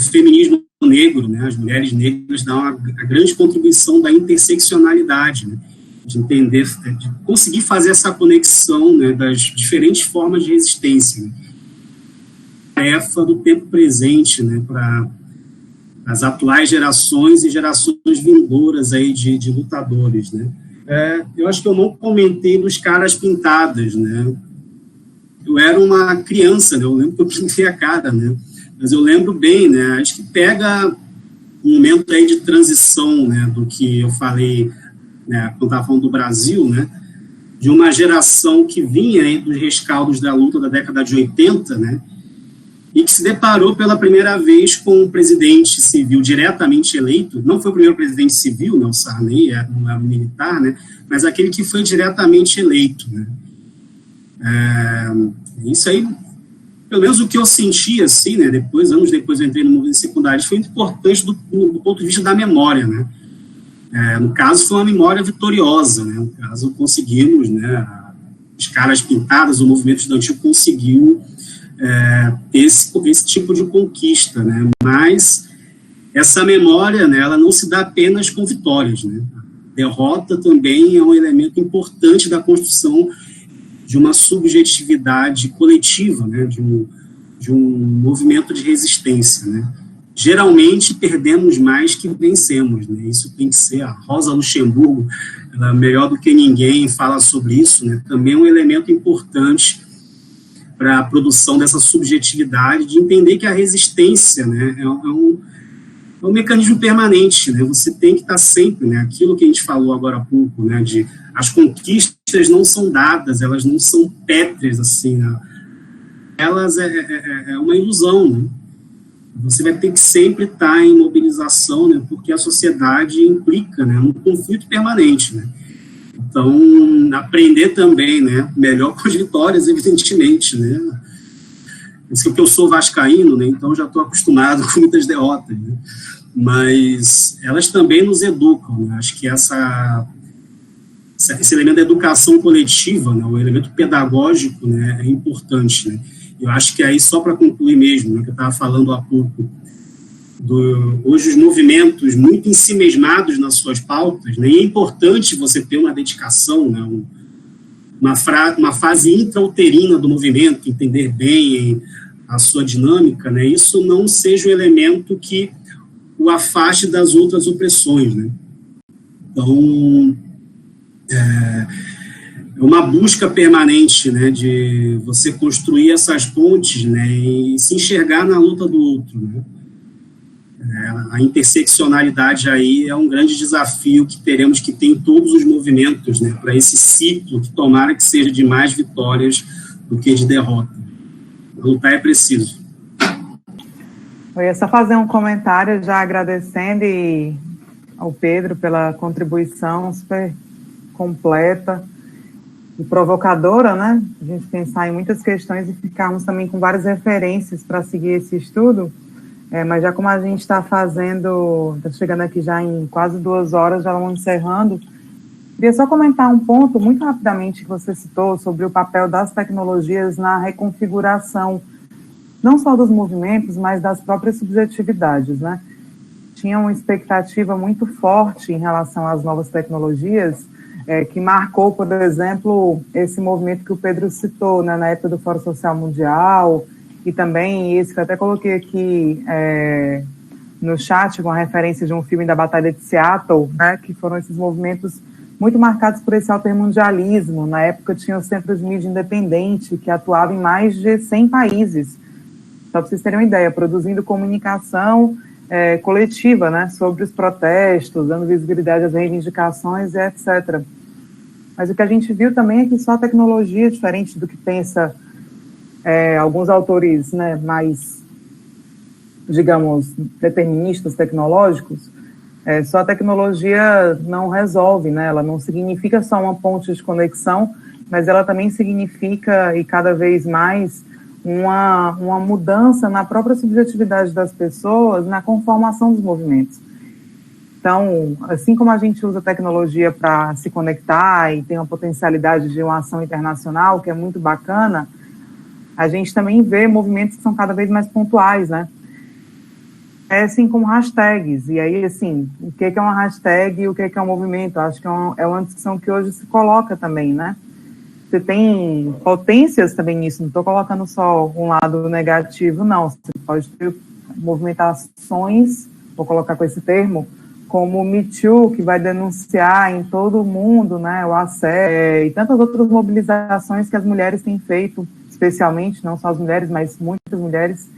feminismo negro, né, as mulheres negras dão a grande contribuição da interseccionalidade, né, de entender, de conseguir fazer essa conexão, né, das diferentes formas de resistência, né, tarefa do tempo presente, né, para as atuais gerações e gerações vindouras aí de lutadores, né. Eu acho que eu não comentei dos caras pintadas, né. Eu era uma criança, né, eu lembro que eu pintei a cara, né. Mas eu lembro bem, né, acho que pega um momento aí de transição, né, do que eu falei, né, quando estava falando do Brasil, né, de uma geração que vinha aí dos rescaldos da luta da década de 80, né, e que se deparou pela primeira vez com um presidente civil diretamente eleito. Não foi o primeiro presidente civil, né, o Sarney, não era um militar, né, mas aquele que foi diretamente eleito, né. Isso aí, pelo menos o que eu senti, assim, né, anos depois eu entrei no movimento secundário, foi muito importante do ponto de vista da memória, né. No caso, foi uma memória vitoriosa, né, no caso, conseguimos, né, os caras pintadas, o movimento estudantil conseguiu esse tipo de conquista, né, mas essa memória, né, ela não se dá apenas com vitórias, né, a derrota também é um elemento importante da construção de uma subjetividade coletiva, né, de um movimento de resistência, né. Geralmente perdemos mais que vencemos, né, isso tem que ser. A Rosa Luxemburgo, ela, melhor do que ninguém, fala sobre isso, né, também é um elemento importante para a produção dessa subjetividade, de entender que a resistência, né, é um mecanismo permanente, né, você tem que estar sempre, né, aquilo que a gente falou agora há pouco, né, de as conquistas não são dadas, elas não são pétreas, assim, né, elas é uma ilusão, né, você vai ter que sempre estar em mobilização, né, porque a sociedade implica, né, um conflito permanente, né. Então, aprender também, né, melhor com as vitórias, evidentemente, né. isso que eu sou vascaíno, né, então já estou acostumado com muitas derrotas, né, mas elas também nos educam, né, acho que esse elemento da educação coletiva, né, o elemento pedagógico, né, é importante, né. Eu acho que aí, só para concluir mesmo, né, que eu estava falando há pouco, hoje os movimentos muito ensimesmados nas suas pautas, né, e é importante você ter uma dedicação, né, uma fase intrauterina do movimento, entender bem a sua dinâmica, né, isso não seja um elemento que o afaste das outras opressões, né. Então, é uma busca permanente, né, de você construir essas pontes, né, e se enxergar na luta do outro, né. A interseccionalidade aí é um grande desafio que teremos que ter em todos os movimentos, né, para esse ciclo que tomara que seja de mais vitórias do que de derrota. Lutar é preciso. Eu ia só fazer um comentário já agradecendo ao Pedro pela contribuição super completa e provocadora, né? A gente pensar em muitas questões e ficarmos também com várias referências para seguir esse estudo. Mas já como a gente está chegando aqui já em quase 2 horas, já vamos encerrando, queria só comentar um ponto muito rapidamente que você citou sobre o papel das tecnologias na reconfiguração, não só dos movimentos, mas das próprias subjetividades, né? Tinha uma expectativa muito forte em relação às novas tecnologias, que marcou, por exemplo, esse movimento que o Pedro citou, né, na época do Fórum Social Mundial, e também esse que eu até coloquei aqui no chat, com a referência de um filme da Batalha de Seattle, né, que foram esses movimentos muito marcados por esse altermundialismo. Na época tinha o Centro de Mídia Independente, que atuava em mais de 100 países, só para vocês terem uma ideia, produzindo comunicação coletiva, né, sobre os protestos, dando visibilidade às reivindicações e etc. Mas o que a gente viu também é que só a tecnologia, diferente do que pensa alguns autores, né, mais, digamos, deterministas tecnológicos, só a tecnologia não resolve, né, ela não significa só uma ponte de conexão, mas ela também significa, e cada vez mais, uma mudança na própria subjetividade das pessoas, na conformação dos movimentos. Então, assim como a gente usa a tecnologia para se conectar e tem uma potencialidade de uma ação internacional, que é muito bacana, a gente também vê movimentos que são cada vez mais pontuais, né? Assim como hashtags. E aí, assim, o que é uma hashtag e o que é um movimento? Acho que é uma discussão que hoje se coloca também, né? Você tem potências também nisso, não estou colocando só um lado negativo, não. Você pode ter movimentações, vou colocar com esse termo, como o Me Too, que vai denunciar em todo o mundo, né, o assédio, e tantas outras mobilizações que as mulheres têm feito, especialmente, não só as mulheres, mas muitas mulheres,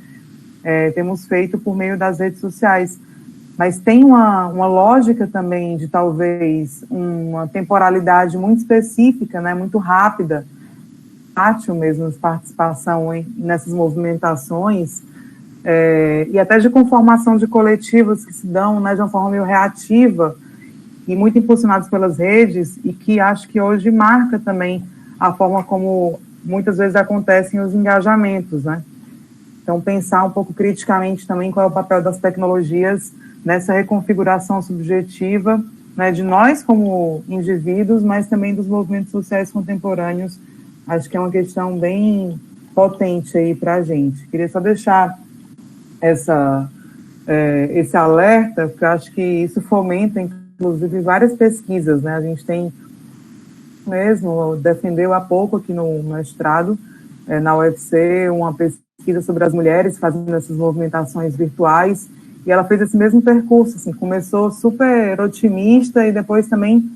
temos feito por meio das redes sociais. Mas tem uma lógica também de talvez uma temporalidade muito específica, né, muito rápida, tátil mesmo, de participação nessas movimentações, e até de conformação de coletivos que se dão, né, de uma forma meio reativa e muito impulsionados pelas redes, e que acho que hoje marca também a forma como muitas vezes acontecem os engajamentos, né? Então, pensar um pouco criticamente também qual é o papel das tecnologias nessa reconfiguração subjetiva, né, de nós como indivíduos, mas também dos movimentos sociais contemporâneos. Acho que é uma questão bem potente aí para a gente. Queria só deixar esse alerta, porque eu acho que isso fomenta, inclusive, várias pesquisas, né? A gente tem mesmo, defendeu há pouco aqui no mestrado, na UFC, uma pesquisa sobre as mulheres fazendo essas movimentações virtuais, e ela fez esse mesmo percurso, assim, começou super otimista e depois também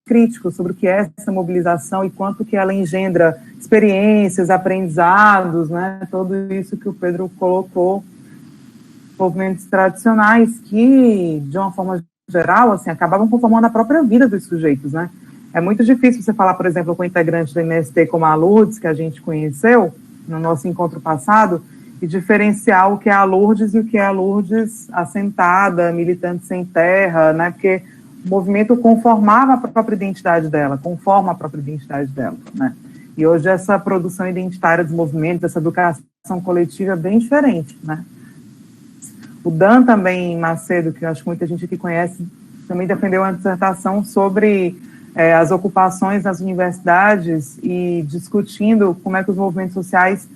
crítico sobre o que é essa mobilização e quanto que ela engendra experiências, aprendizados, né, tudo isso que o Pedro colocou, movimentos tradicionais que, de uma forma geral, assim, acabavam conformando a própria vida dos sujeitos, né. É muito difícil você falar, por exemplo, com integrantes do MST como a Lourdes, que a gente conheceu no nosso encontro passado, e diferenciar o que é a Lourdes e o que é a Lourdes assentada, militante sem terra, né, porque o movimento conforma a própria identidade dela, né. E hoje essa produção identitária dos movimentos, essa educação coletiva é bem diferente, né? O Dan também, Macedo, que eu acho que muita gente aqui conhece, também defendeu uma dissertação sobre as ocupações nas universidades e discutindo como é que os movimentos sociais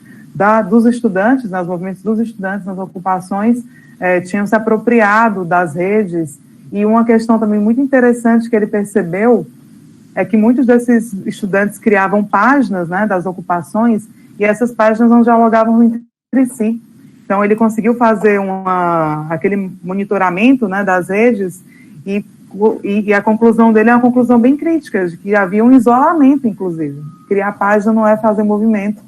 dos estudantes, né, os movimentos dos estudantes nas ocupações tinham se apropriado das redes. E uma questão também muito interessante que ele percebeu é que muitos desses estudantes criavam páginas, né, das ocupações, e essas páginas não dialogavam entre si. Então, ele conseguiu fazer aquele monitoramento, né, das redes, e a conclusão dele é uma conclusão bem crítica, de que havia um isolamento, inclusive. Criar página não é fazer movimento,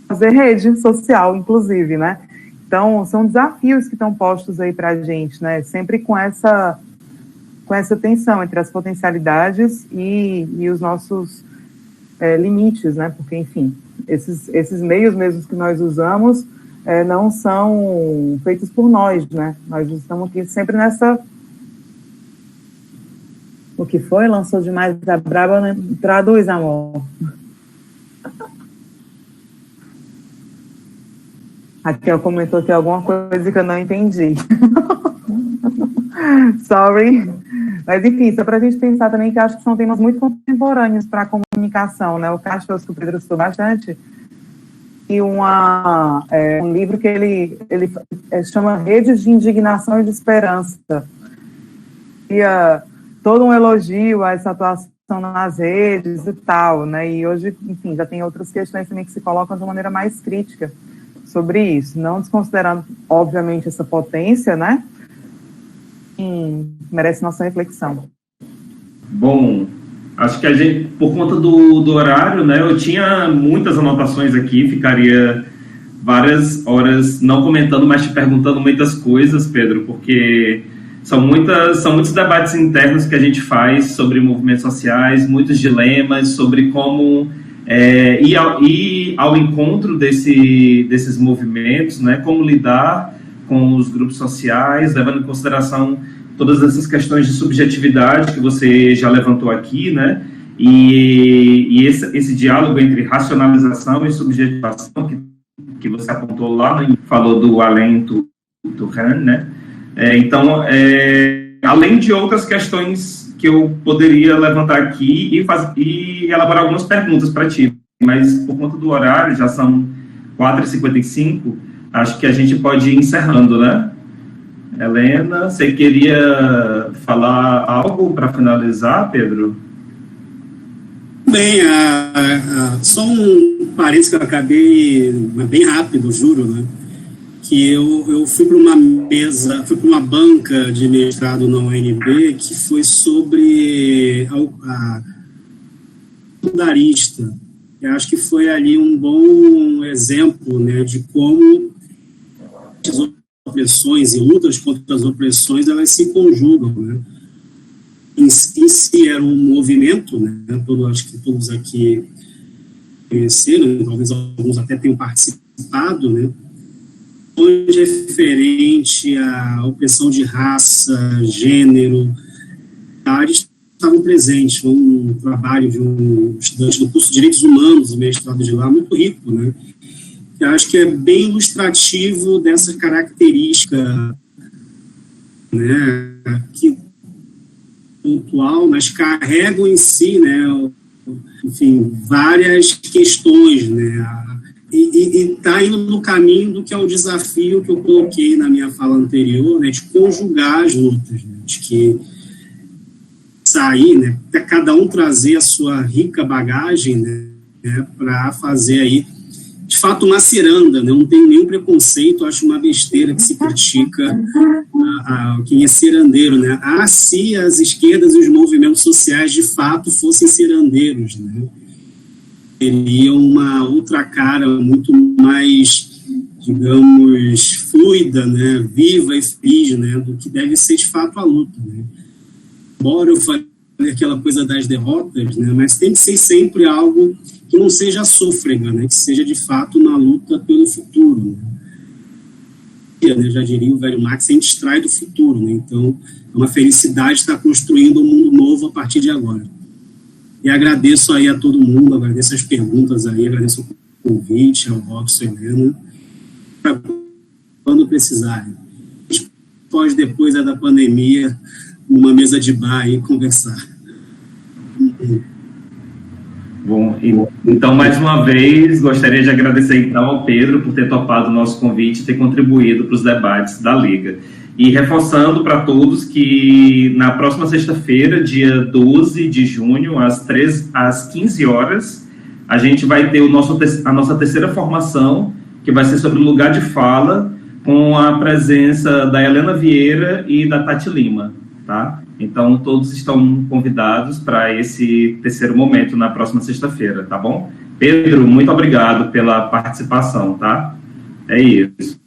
fazer rede social, inclusive, né? Então, são desafios que estão postos aí para a gente, né? Sempre com essa tensão entre as potencialidades e os nossos limites, né? Porque, enfim, esses meios mesmos que nós usamos não são feitos por nós, né? Nós estamos aqui sempre nessa... O que foi? Lançou demais da braba, né? Traduz, amor. Raquel comentou aqui alguma coisa que eu não entendi. Sorry. Mas, enfim, só para a gente pensar também que acho que são temas muito contemporâneos para a comunicação, né? O Castro, que o Pedro estudou bastante, e um livro que ele chama Redes de Indignação e de Esperança. E todo um elogio a essa atuação nas redes e tal, né? E hoje, enfim, já tem outras questões também que se colocam de maneira mais crítica sobre isso, não desconsiderando, obviamente, essa potência, né? Merece nossa reflexão. Bom, acho que a gente, por conta do horário, né, eu tinha muitas anotações aqui, ficaria várias horas não comentando, mas te perguntando muitas coisas, Pedro, porque são muitos debates internos que a gente faz sobre movimentos sociais, muitos dilemas sobre como ir ao encontro desses movimentos, né, como lidar com os grupos sociais, levando em consideração todas essas questões de subjetividade que você já levantou aqui, né? E esse diálogo entre racionalização e subjetivação que você apontou lá, né? Falou do alento do Han, né? Então, além de outras questões que eu poderia levantar aqui e elaborar algumas perguntas para ti, mas por conta do horário, já são 4h55, acho que a gente pode ir encerrando, né? Helena, você queria falar algo para finalizar, Pedro? Bem, só um parênteses que eu acabei, bem rápido, juro, né? Que eu fui para uma banca de mestrado na UNB que foi sobre a secundarista. Eu acho que foi ali um bom exemplo, né, de como as opressões e lutas contra as opressões, elas se conjugam, né? Em si era um movimento, né? Acho que todos aqui conheceram, talvez alguns até tenham participado, né? Onde é referente à opressão de raça, gênero, estavam presentes. Foi um trabalho de um estudante do curso de Direitos Humanos, o mestrado de lá, muito rico, né? Eu acho que é bem ilustrativo dessa característica, né, que pontual, mas carregam em si, né, enfim, várias questões, né, e está indo no caminho do que é o desafio que eu coloquei na minha fala anterior, né, de conjugar as lutas, né, de que sair, né, cada um trazer a sua rica bagagem, né, para fazer aí de fato uma ciranda, né? Não tenho nenhum preconceito, acho uma besteira que se critica quem é cirandeiro, né? Se as esquerdas e os movimentos sociais de fato fossem cirandeiros, né? Teriam uma outra cara muito mais, digamos, fluida, né? Viva e feliz, né? Do que deve ser de fato a luta, né? Embora eu falei aquela coisa das derrotas, né? Mas tem que ser sempre algo que não seja sôfrega, né, que seja de fato uma luta pelo futuro. Né? Já diria o velho Marx, a gente extrai do futuro, né? Então é uma felicidade estar construindo um mundo novo a partir de agora. E agradeço aí a todo mundo, agradeço as perguntas aí, agradeço o convite, ao Robson e Helena, quando precisarem. A gente pode, depois da pandemia, numa mesa de bar aí, conversar. Bom, então, mais uma vez, gostaria de agradecer, então, ao Pedro por ter topado o nosso convite e ter contribuído para os debates da Liga. E reforçando para todos que na próxima sexta-feira, dia 12 de junho, às 15 horas, a gente vai ter a nossa terceira formação, que vai ser sobre o lugar de fala, com a presença da Helena Vieira e da Tati Lima, tá? Então, todos estão convidados para esse terceiro momento na próxima sexta-feira, tá bom? Pedro, muito obrigado pela participação, tá? É isso.